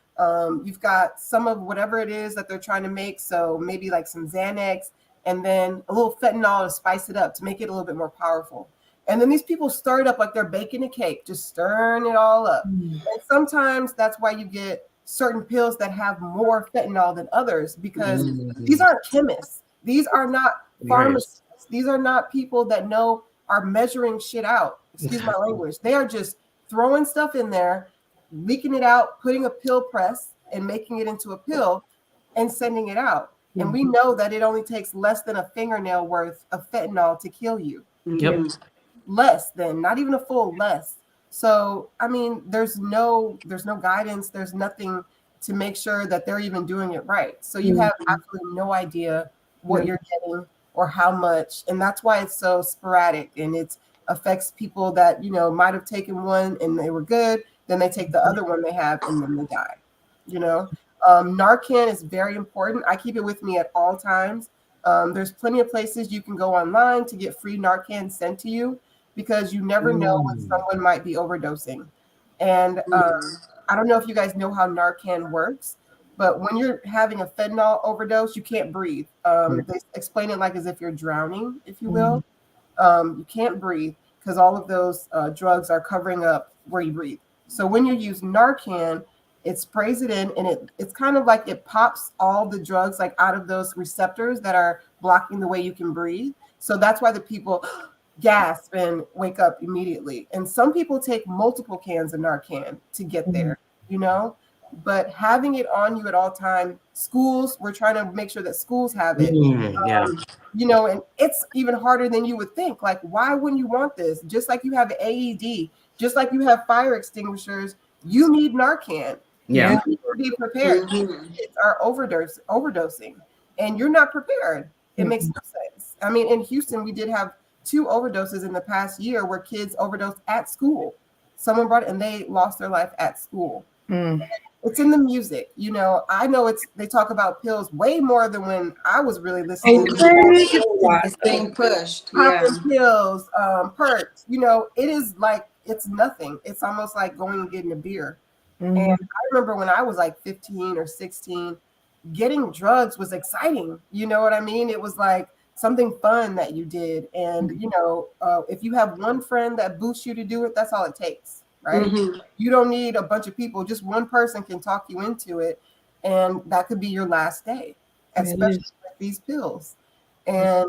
You've got some of whatever it is that they're trying to make. So maybe like some Xanax, and then a little fentanyl to spice it up to make it a little bit more powerful. And then these people stir it up like they're baking a cake, just stirring it all up. And sometimes that's why you get certain pills that have more fentanyl than others, because these aren't chemists. These are not pharmacists. These are not people that are measuring shit out. Excuse my language. They are just throwing stuff in there, leaking it out, putting a pill press and making it into a pill and sending it out. And we know that it only takes less than a fingernail worth of fentanyl to kill you. Yep. Less than, not even a full less. So, I mean, there's no guidance. There's nothing to make sure that they're even doing it right. So you have absolutely no idea what you're getting or how much. And that's why it's so sporadic, and it affects people that, you know, might have taken one and they were good. Then they take the other one they have and then they die, you know. Narcan is very important. I keep it with me at all times. There's plenty of places you can go online to get free Narcan sent to you, because you never know when someone might be overdosing. And I don't know if you guys know how Narcan works, but when you're having a fentanyl overdose, you can't breathe. They explain it like as if you're drowning, if you will. You can't breathe because all of those drugs are covering up where you breathe. So when you use Narcan, it sprays it in, and it's kind of like it pops all the drugs like out of those receptors that are blocking the way you can breathe. So that's why the people gasp and wake up immediately. And some people take multiple cans of Narcan to get there, you know, but having it on you at all time. Schools, we're trying to make sure that schools have it. You know, and it's even harder than you would think. Like, why wouldn't you want this? Just like you have AED, just like you have fire extinguishers, you need Narcan. Yeah. Yeah. You need to be prepared. Kids are overdosing, and you're not prepared. It makes no sense. I mean, in Houston, we did have 2 overdoses in the past year where kids overdosed at school. Someone brought it and they lost their life at school. Mm. It's in the music. You know, I know they talk about pills way more than when I was really listening to It's being pushed. Yeah. popping pills, perks. You know, it is like it's nothing. It's almost like going and getting a beer. And I remember when I was like 15 or 16, getting drugs was exciting. You know what I mean? It was like something fun that you did. And, you know, if you have one friend that boosts you to do it, that's all it takes, right? You don't need a bunch of people. Just one person can talk you into it. And that could be your last day, especially with these pills. And,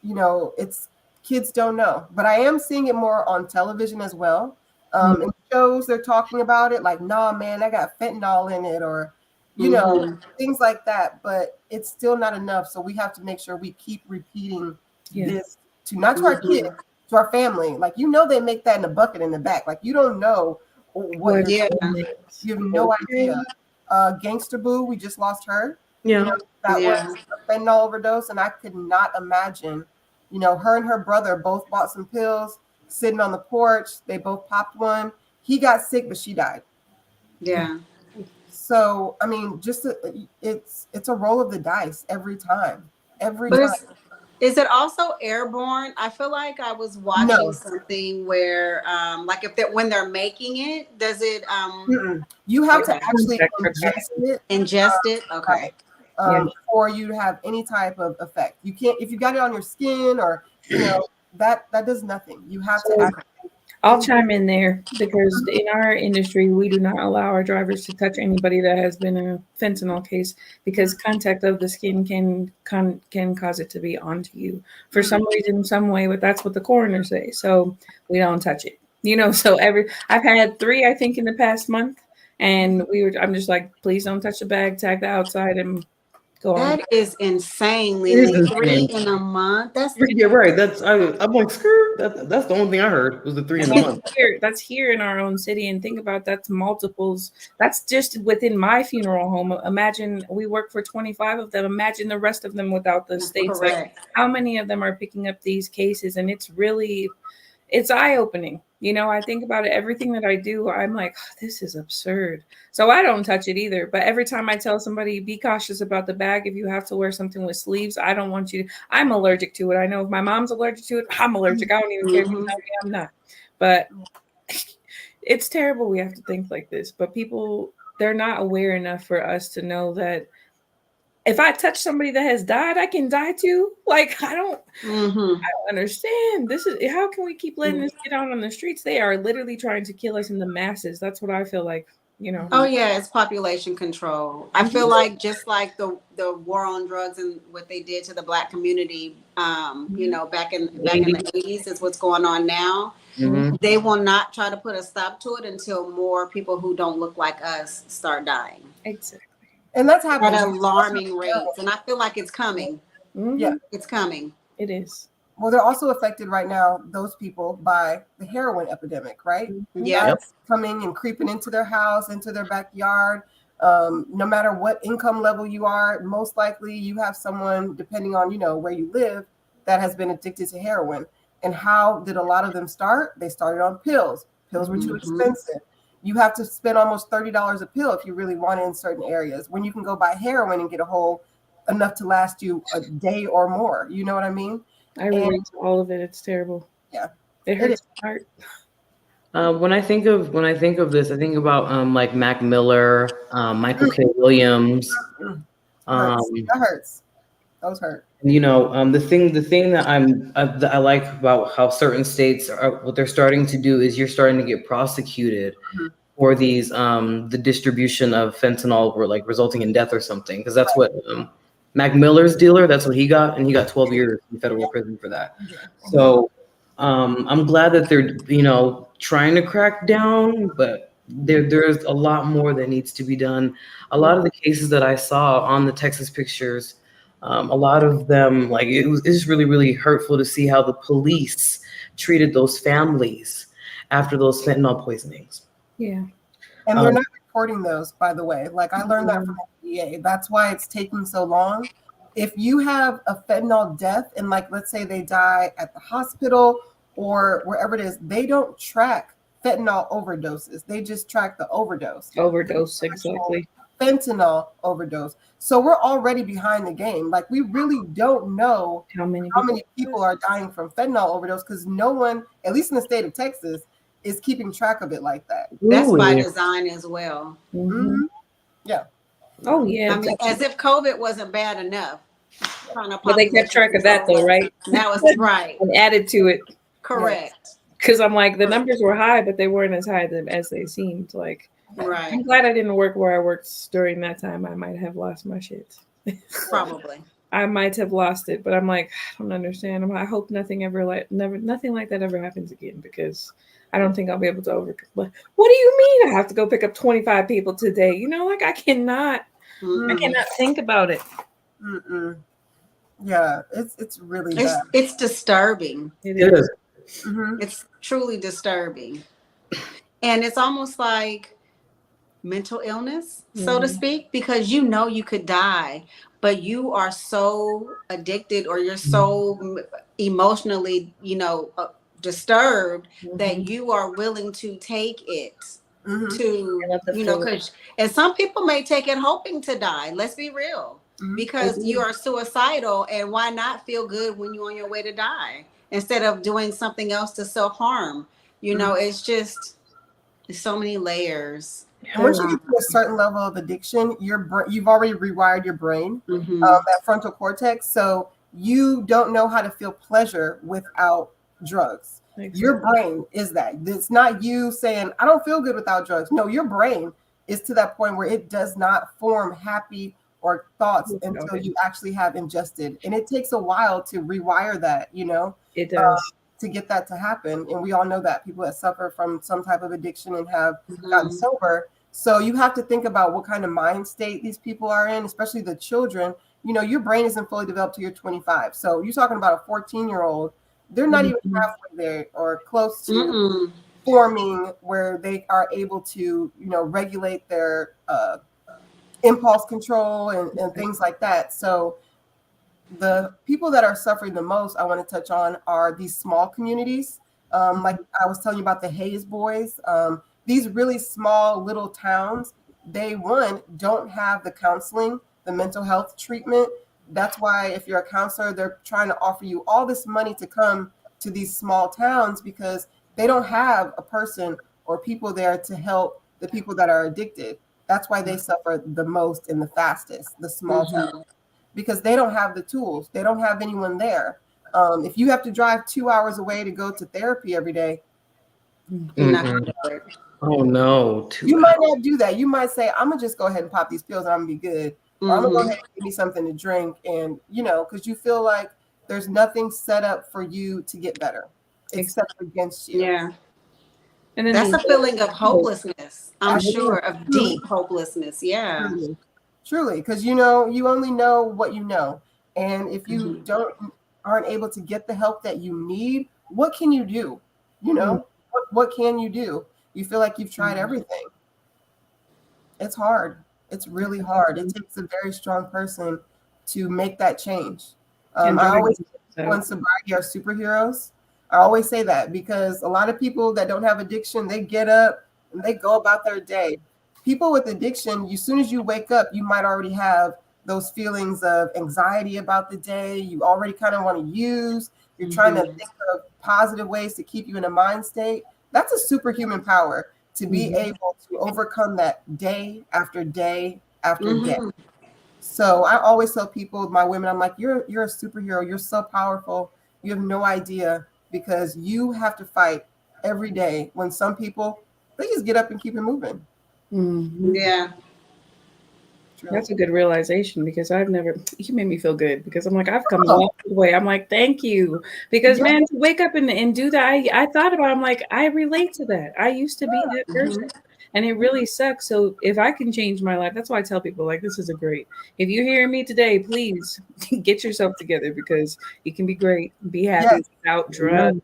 you know, it's kids don't know. But I am seeing it more on television as well. In shows they're talking about it like, nah, man, I got fentanyl in it, or you know, things like that. But it's still not enough. So we have to make sure we keep repeating this to not to our kids, to our family. Like, you know, they make that in a bucket in the back. Like, you don't know what you have no idea. Gangster Boo, we just lost her. Yeah. You know, that was a fentanyl overdose, and I could not imagine. You know, her and her brother both bought some pills, sitting on the porch. They both popped one. He got sick, but she died. Yeah. So, I mean, it's a roll of the dice every time. Every But time. is it also airborne? I feel like I was watching something where, like, when they're making it, does it? You have to actually ingest it. Okay. For you to have any type of effect. You can't if you got it on your skin or you know that does nothing. You have to actually. I'll chime in there because in our industry, we do not allow our drivers to touch anybody that has been a fentanyl case because contact of the skin can cause it to be onto you for some reason, some way. But that's what the coroner say. So we don't touch it. You know, so I've had 3, I think, in the past month, and I'm just like, please don't touch the bag, tag the outside, and go on. That is insane, It is Lily. 3 insane. in a month. That's Yeah, right. I'm like, that's the only thing I heard was the 3 in the month. That's here in our own city, and think about that's multiples. That's just within my funeral home. Imagine we work for 25 of them. Imagine the rest of them without the states. Like, how many of them are picking up these cases? And it's eye-opening. You know, I think about it. Everything that I do, I'm like, oh, this is absurd. So I don't touch it either. But every time I tell somebody, be cautious about the bag. If you have to wear something with sleeves, I don't want you to. I'm allergic to it. I know if my mom's allergic to it, I'm allergic. I don't even care if you tell me I'm not. But it's terrible we have to think like this. But people, they're not aware enough for us to know that if I touch somebody that has died, I can die too. Like, I don't understand. This is how can we keep letting this get out on the streets? They are literally trying to kill us in the masses. That's what I feel like, you know. Oh yeah, it's population control. I feel like just like the war on drugs and what they did to the Black community, you know, back in the 80s is what's going on now. They will not try to put a stop to it until more people who don't look like us start dying. Exactly. And that's happening at alarming rates. And I feel like it's coming. Yeah. It's coming. It is. Well, they're also affected right now, those people, by the heroin epidemic, right? Yeah. That's coming and creeping into their house, into their backyard. No matter what income level you are, most likely you have someone, depending on, you know, where you live, that has been addicted to heroin. And how did a lot of them start? They started on pills. Pills were too expensive. You have to spend almost $30 a pill if you really want it in certain areas, when you can go buy heroin and get a whole enough to last you a day or more. You know what I mean? I relate to all of it. It's terrible. Yeah. It hurts my heart. When I think of this, I think about like Mac Miller, Michael K. Williams. That hurts. Those hurt. You know, the thing that that I like about how certain states are, what they're starting to do is you're starting to get prosecuted for these the distribution of fentanyl or like resulting in death or something, because that's what Mac Miller's dealer, that's what he got, and he got 12 years in federal prison for that. So I'm glad that they're, you know, trying to crack down, but there's a lot more that needs to be done. A lot of the cases that I saw on the Texas pictures, a lot of them, like it's really, really hurtful to see how the police treated those families after those fentanyl poisonings. Yeah. And they're not reporting those, by the way. Like I learned that from the DEA. That's why it's taking so long. If you have a fentanyl death and like, let's say they die at the hospital or wherever it is, they don't track fentanyl overdoses. They just track the overdose. Overdose, exactly. Fentanyl overdose. So we're already behind the game. Like we really don't know How many people are dying from fentanyl overdose because no one, at least in the state of Texas, is keeping track of it like that. That's by Ooh. design as well. Mm-hmm. Yeah. Oh yeah. I mean, as if COVID wasn't bad enough. But they kept track of that though, right? Now it's right. And added to it. Correct. Because I'm like, the numbers were high, but they weren't as high as they seemed. Like, Right. I'm glad I didn't work where I worked during that time. I might have lost my shit. Probably. I might have lost it, but I'm like, I don't understand. I hope nothing like that ever happens again because I don't think I'll be able to overcome. What do you mean? I have to go pick up 25 people today? You know, like I cannot think about it. Mm-mm. Yeah, it's really bad. It's disturbing. It is. Mm-hmm. It's truly disturbing. And it's almost like mental illness, so to speak, because you know you could die, but you are so addicted or you're so emotionally, disturbed that you are willing to take it to, because, and some people may take it hoping to die. Let's be real, because you are suicidal, and why not feel good when you're on your way to die instead of doing something else to self-harm? It's just, there's so many layers. And once you get to a certain level of addiction, you've already rewired your brain, that frontal cortex. So you don't know how to feel pleasure without drugs. Exactly. Your brain is that. It's not you saying, I don't feel good without drugs. No, your brain is to that point where it does not form happy or thoughts until you actually have ingested. And it takes a while to rewire that, It does. To get that to happen. And we all know that people that suffer from some type of addiction and have gotten sober. So you have to think about what kind of mind state these people are in, especially the children. Your brain isn't fully developed till you're 25. So you're talking about a 14-year-old. They're not even halfway there or close to forming where they are able to, regulate their impulse control and things like that. So the people that are suffering the most, I want to touch on, are these small communities. Like I was telling you about the Hayes boys. These really small little towns, they don't have the counseling, the mental health treatment. That's why if you're a counselor, they're trying to offer you all this money to come to these small towns because they don't have a person or people there to help the people that are addicted. That's why they suffer the most and the fastest, the small towns, because they don't have the tools. They don't have anyone there. If you have to drive 2 hours away to go to therapy every day, you're not gonna do it. Oh no! You might not do that. You might say, "I'm gonna just go ahead and pop these pills, and I'm gonna be good." Or I'm gonna go ahead and give me something to drink, and because you feel like there's nothing set up for you to get better. It's set up against you. Yeah, and then that's a feeling of hopelessness. I'm sure of deep hopelessness. Yeah, truly, because you only know what you know, and if you aren't able to get the help that you need, what can you do? What can you do? You feel like you've tried everything. It's hard. It's really hard. It takes a very strong person to make that change. I always say people in sobriety are superheroes. I always say that because a lot of people that don't have addiction, they get up and they go about their day. People with addiction, as soon as you wake up, you might already have those feelings of anxiety about the day. You already kind of want to use. You're trying to think of positive ways to keep you in a mind state. That's a superhuman power to be able to overcome that day after day after day. So I always tell people, my women, I'm like, you're a superhero. You're so powerful. You have no idea, because you have to fight every day when some people, they just get up and keep it moving. Yeah. That's a good realization, because you made me feel good, because I'm like, I've come a long way. I'm like, thank you. Because man, to wake up and do that, I thought about, I'm like, I relate to that. I used to be that person. And it really sucks. So if I can change my life, that's why I tell people, like, this is a great. If you're hearing me today, please get yourself together, because you can be great, be happy Yes. without drugs,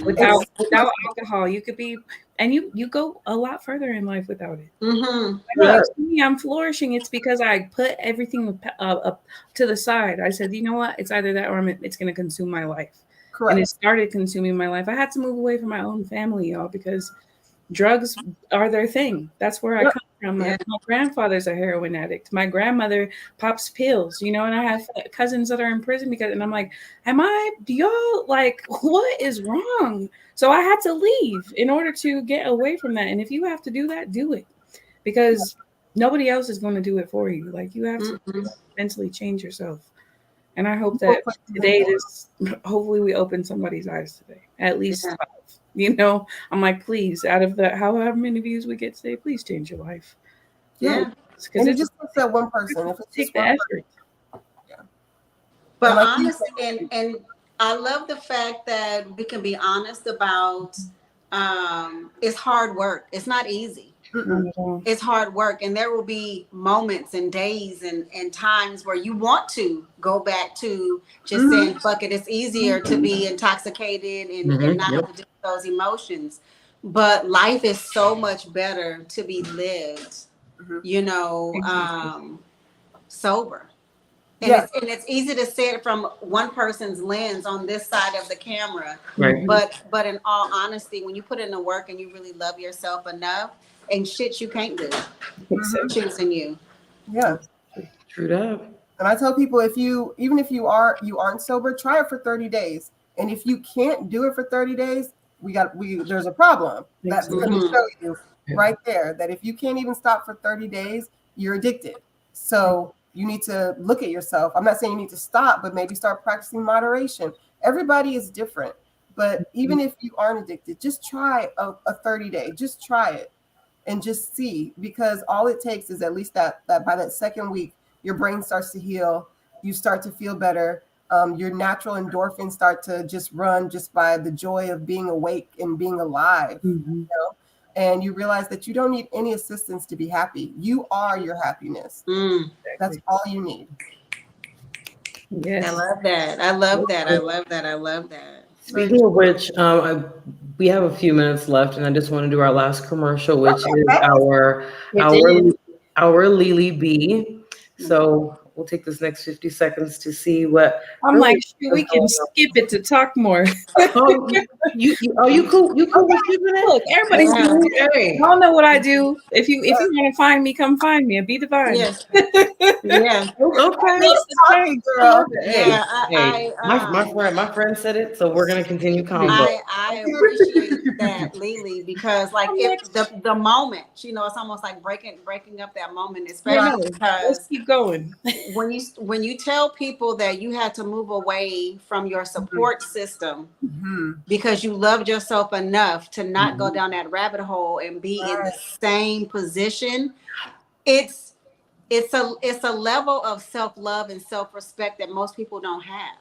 without It's alcohol. You could be, and you go a lot further in life without it. Mm-hmm. No, Yeah. you see me, I'm flourishing. It's because I put everything up to the side. I said, you know what? It's either that or it's going to consume my life. And it correct. started consuming my life. I had to move away from my own family, y'all, because drugs are their thing. That's where I Yep. come from. Yeah. My grandfather's a heroin addict. My grandmother pops pills, and I have cousins that are in prison because, and I'm like, do y'all, like, what is wrong? So I had to leave in order to get away from that. And if you have to do that, do it, because nobody else is going to do it for you. Like, you have to Mm-hmm. mentally change yourself. And I hope that today, hopefully we open somebody's eyes today, at least Yeah. 5. I'm like, please, out of the however many views we get today, please change your life. Yeah. Because And it it's just takes that one person. If it's take just the one effort. person. But And like you honest, and I love the fact that we can be honest about it's hard work. It's not easy. It's hard work, and there will be moments and days and times where you want to go back to just saying fuck it. It's easier to be intoxicated and not have to deal with those emotions, but life is so much better to be lived, sober. And Yes. it's easy to say it from one person's lens on this side of the camera. Right. But in all honesty, when you put in the work and you really love yourself enough, and shit you can't do, choosing you. Yeah. True that. And I tell people, even if you aren't sober, try it for 30 days. And if you can't do it for 30 days, there's a problem. That's going to show you right there that if you can't even stop for 30 days, you're addicted. So you need to look at yourself. I'm not saying you need to stop, but maybe start practicing moderation. Everybody is different. But even if you aren't addicted, just try a 30-day. Just try it and just see, because all it takes is at least that by that second week, your brain starts to heal. You start to feel better. Your natural endorphins start to just run just by the joy of being awake and being alive. And you realize that you don't need any assistance to be happy. You are your happiness. That's all you need. Yes. I love that. I love that. I love that. I love that. Speaking of which, we have a few minutes left, and I just want to do our last commercial, which is our Lily B. So we'll take this next 50 seconds to see what. I'm like, we can skip it to talk more. Oh, you cool? You cool with skipping it? Look, everybody's doing it. Hey. Y'all know what I do. If you want to find me, come find me. Be divine. Yes. Yeah. Okay. Girl. Yeah. My friend said it, so we're gonna continue convo. I appreciate that, Lily, because like if the moment, it's almost like breaking up that moment, especially because let's keep going. when you tell people that you had to move away from your support system because you loved yourself enough to not go down that rabbit hole and be in the same position, it's a level of self-love and self-respect that most people don't have.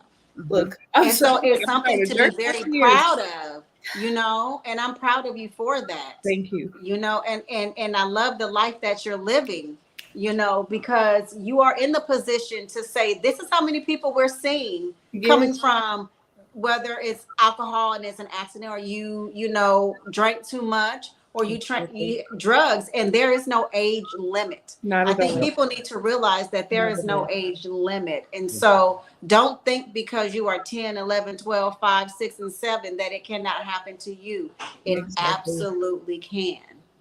Look, so it's something to be very proud of, and I'm proud of you for that. Thank you. And I love the life that you're living, because you are in the position to say, this is how many people we're seeing coming from, whether it's alcohol and it's an accident, or you drank too much, or you drugs, and there is no age limit. I think people need to realize that there is no age limit. And so don't think because you are 10, 11, 12, 5, 6, and 7 that it cannot happen to you. It absolutely can.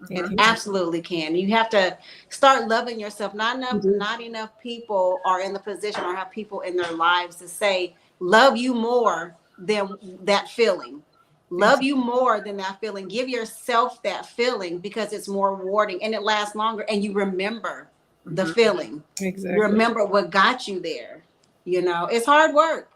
It absolutely can. You have to start loving yourself. Not enough people are in the position or have people in their lives to say, love you more than that feeling. Love you more than that feeling. Give yourself that feeling, because it's more rewarding and it lasts longer, and you remember the feeling. Exactly. Remember what got you there. It's hard work.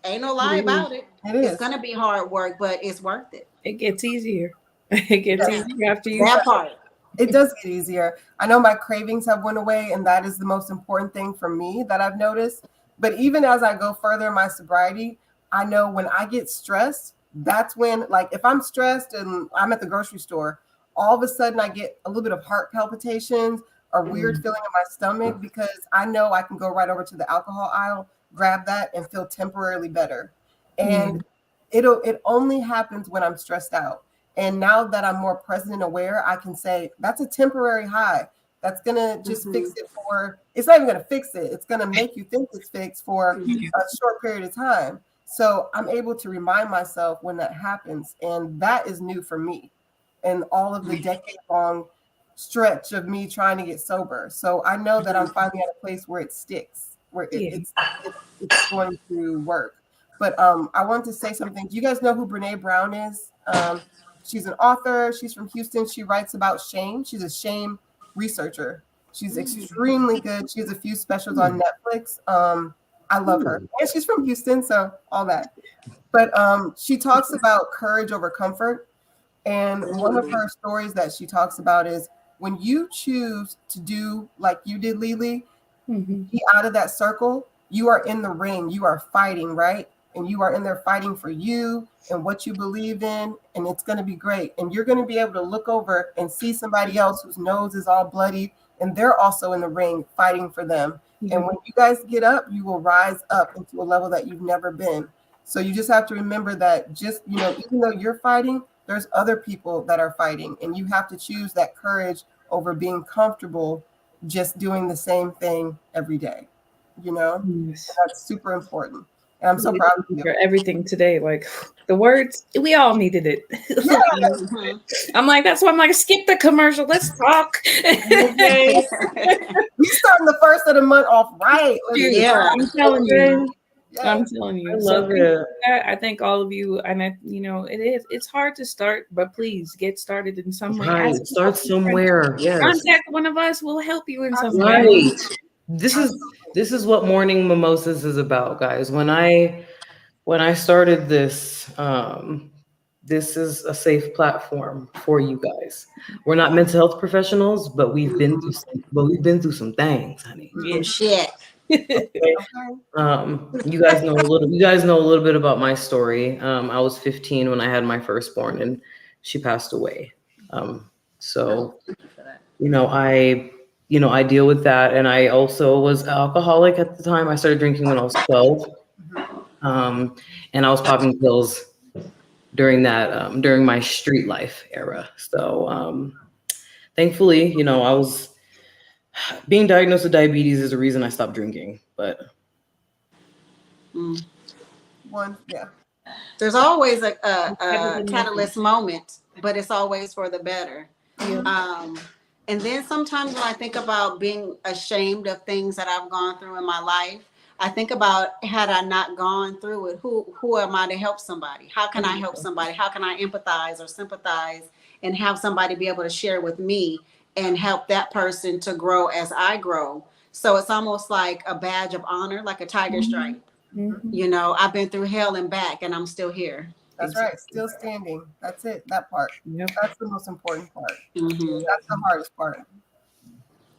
Ain't no lie about it. It's going to be hard work, but it's worth it. It gets easier. It gets easier after you. That part. It does get easier. I know my cravings have went away, and that is the most important thing for me that I've noticed. But even as I go further in my sobriety, I know when I get stressed, that's when, like, if I'm stressed and I'm at the grocery store, all of a sudden I get a little bit of heart palpitations or weird feeling in my stomach, because I know I can go right over to the alcohol aisle, grab that, and feel temporarily better. And it only happens when I'm stressed out. And now that I'm more present and aware, I can say that's a temporary high. That's gonna just fix it for, it's not even gonna fix it. It's gonna make you think it's fixed for a short period of time. So I'm able to remind myself when that happens. And that is new for me and all of the decade-long stretch of me trying to get sober. So I know that I'm finally at a place where it sticks, where it's going to work. But I want to say something. Do you guys know who Brene Brown is? She's an author. She's from Houston. She writes about shame. She's a shame researcher. She's extremely good. She has a few specials on Netflix. I love her. And she's from Houston, so all that. But she talks about courage over comfort. And one of her stories that she talks about is when you choose to do like you did, Lily, be out of that circle, you are in the ring, you are fighting, right? And you are in there fighting for you and what you believe in, and it's going to be great. And you're going to be able to look over and see somebody else whose nose is all bloody, and they're also in the ring fighting for them. And when you guys get up, you will rise up into a level that you've never been. So you just have to remember that, just, you know, even though you're fighting, there's other people that are fighting, and you have to choose that courage over being comfortable just doing the same thing every day. You know, that's super important. And I'm so proud of you for everything today. Like the words, we all needed it. I'm like, that's why I'm like, skip the commercial. Let's talk. Okay. We starting the first of the month off right. I'm telling you. I'm telling you. I love it. I thank all of you. And you know, it's hard to start, but please get started in some way. Right. Start somewhere. Yes. Contact one of us. We'll help you in some way. Right. This is what Morning Mimosas is about, guys. When I started this, this is a safe platform for you guys. We're not mental health professionals, but we've been through some things, honey. Yeah. Shit. Okay. You guys know a little bit about my story. I was 15 when I had my firstborn, and she passed away. So I deal with that, and I also was alcoholic at the time. I started drinking when I was 12, and I was popping pills during that during my street life era. So thankfully, I was being diagnosed with diabetes is the reason I stopped drinking. But there's always a catalyst moment, but it's always for the better. And then sometimes when I think about being ashamed of things that I've gone through in my life, I think about, had I not gone through it, who am I to help somebody? How can I help somebody? How can I empathize or sympathize and have somebody be able to share with me and help that person to grow as I grow? So it's almost like a badge of honor, like a tiger stripe. I've been through hell and back, and I'm still here. That's right. Still standing. That's it. That part. Yep. That's the most important part. That's the hardest part.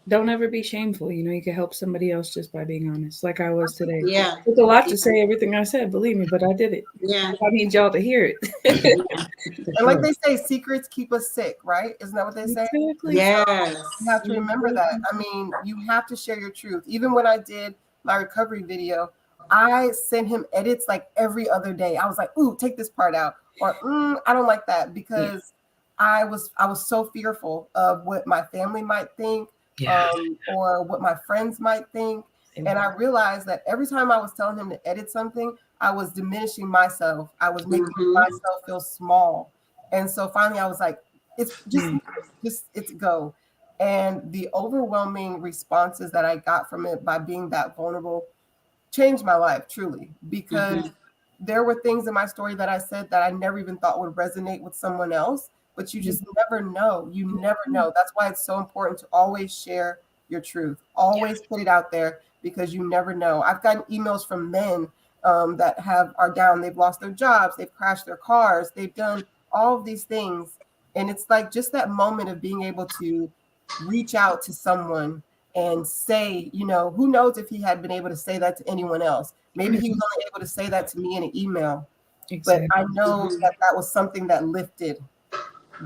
Don't ever be shameful. You can help somebody else just by being honest, like I was today. Yeah. It took a lot to say everything I said, believe me, but I did it. Yeah. I need y'all to hear it. And like they say, secrets keep us sick, right? Isn't that what they say? Exactly. Yes. So you have to remember that. I mean, you have to share your truth. Even when I did my recovery video, I sent him edits like every other day. I was like, ooh, take this part out. Or I don't like that, because I was so fearful of what my family might think, or what my friends might think. And I realized that every time I was telling him to edit something, I was diminishing myself. I was making myself feel small. And so finally I was like, it's just it's go. And the overwhelming responses that I got from it by being that vulnerable changed my life, truly, because there were things in my story that I said that I never even thought would resonate with someone else, but you just never know. You never know. That's why it's so important to always share your truth. Always put it out there, because you never know. I've gotten emails from men that are down. They've lost their jobs. They've crashed their cars. They've done all of these things. And it's like just that moment of being able to reach out to someone and say, who knows if he had been able to say that to anyone else. Maybe he was only able to say that to me in an email. Exactly. But I know that was something that lifted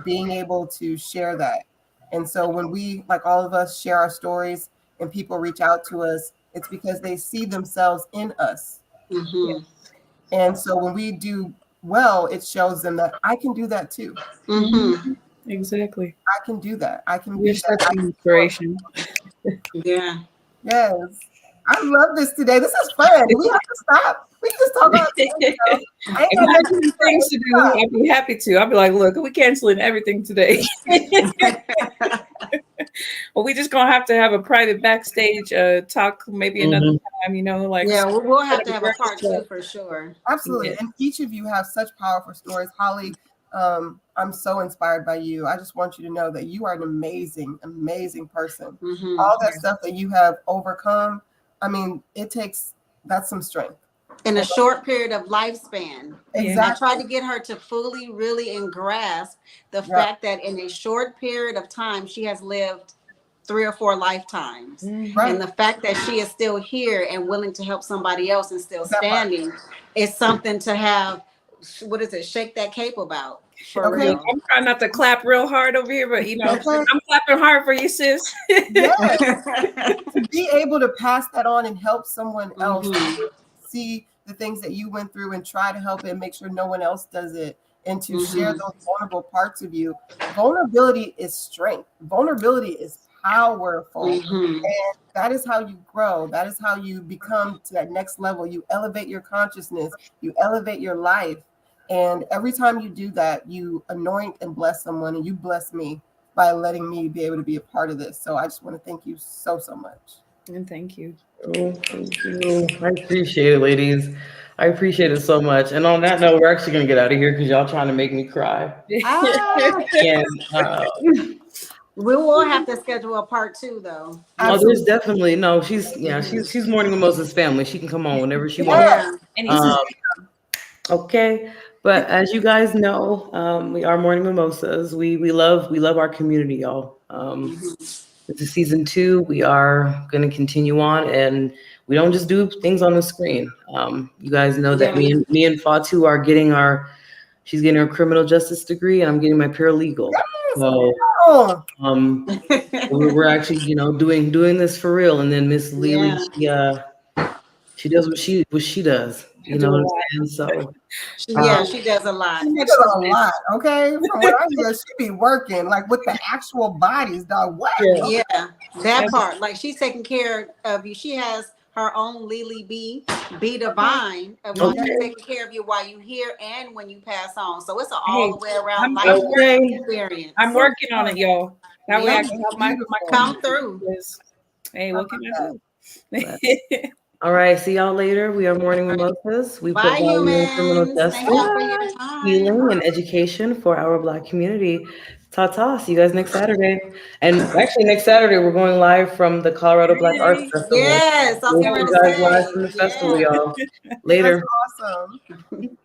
being able to share that. And so when we, like all of us, share our stories and people reach out to us, it's because they see themselves in us. Mm-hmm. And so when we do well, it shows them that I can do that too. Mm-hmm. Exactly. I can do that. I can You're be that. such an inspiration. Yeah. Yes. I love this today. This is fun. We have to stop. We can just talk all day. You know? I ain't If got I nothing have to things say. to do, I'd be happy to. I'd be like, look, we canceling everything today. Well, we just gonna have to have a private backstage talk maybe another time, you know, like Yeah, we'll have to have a breakfast part talk. 2 for sure. Absolutely. Yeah. And each of you have such powerful stories. Holly, I'm so inspired by you. I just want you to know that you are an amazing, amazing person. Mm-hmm. All that stuff that you have overcome, I mean, that's some strength. In a short period of lifespan. Exactly. I tried to get her to fully, really and grasp the Right. fact that in a short period of time, she has lived 3 or 4 lifetimes. Right. And the fact that she is still here and willing to help somebody else and still That part. standing is something to have, what is it, shake that cape about. For Okay. real. I'm trying not to clap real hard over here, but you know, Okay. I'm clapping hard for you, sis. Yes. To be able to pass that on and help someone else Mhm. see the things that you went through and try to help it and make sure no one else does it, and to share Mhm. those vulnerable parts of you. Vulnerability is strength. Vulnerability is powerful. Mhm. And that is how you grow. That is how you become to that next level. You elevate your consciousness, you elevate your life. And every time you do that, you anoint and bless someone, and you bless me by letting me be able to be a part of this. So I just want to thank you so, so much. And thank you. Oh, thank you. I appreciate it, ladies. I appreciate it so much. And on that note, we're actually gonna get out of here because y'all trying to make me cry. Ah, And we will have to schedule a part 2 though. oh, there's definitely no. She's mourning Mimosa's family. She can come on whenever she wants. Yeah. Um, okay, but as you guys know, we are Morning Mimosas. We love our community, y'all. This is season 2. We are going to continue on, and we don't just do things on the screen. You guys know that me and Fatu are getting she's getting her criminal justice degree, and I'm getting my paralegal. So we're actually, you know, doing this for real. And then Miss Lily, she does what she does. You know what I'm saying? So She does a lot. She does a lot, okay? From what I hear, she be working like with the actual bodies, dog. What? Yeah, that part. Like she's taking care of you. She has her own Lily Be Divine, and while she's taking care of you while you here and when you pass on. So it's an all the way around life experience. I'm working on it, y'all. That way I can help my come through. Hey, what can I do? all right, see y'all later. We are Morning Mimosas. We put value in criminal justice, healing, and education for our Black community. Ta-ta. See you guys next Saturday. And actually, next Saturday, we're going live from the Colorado Black Arts Festival. Yes, I'm we'll see you guys live from the festival, y'all. Later. That's awesome.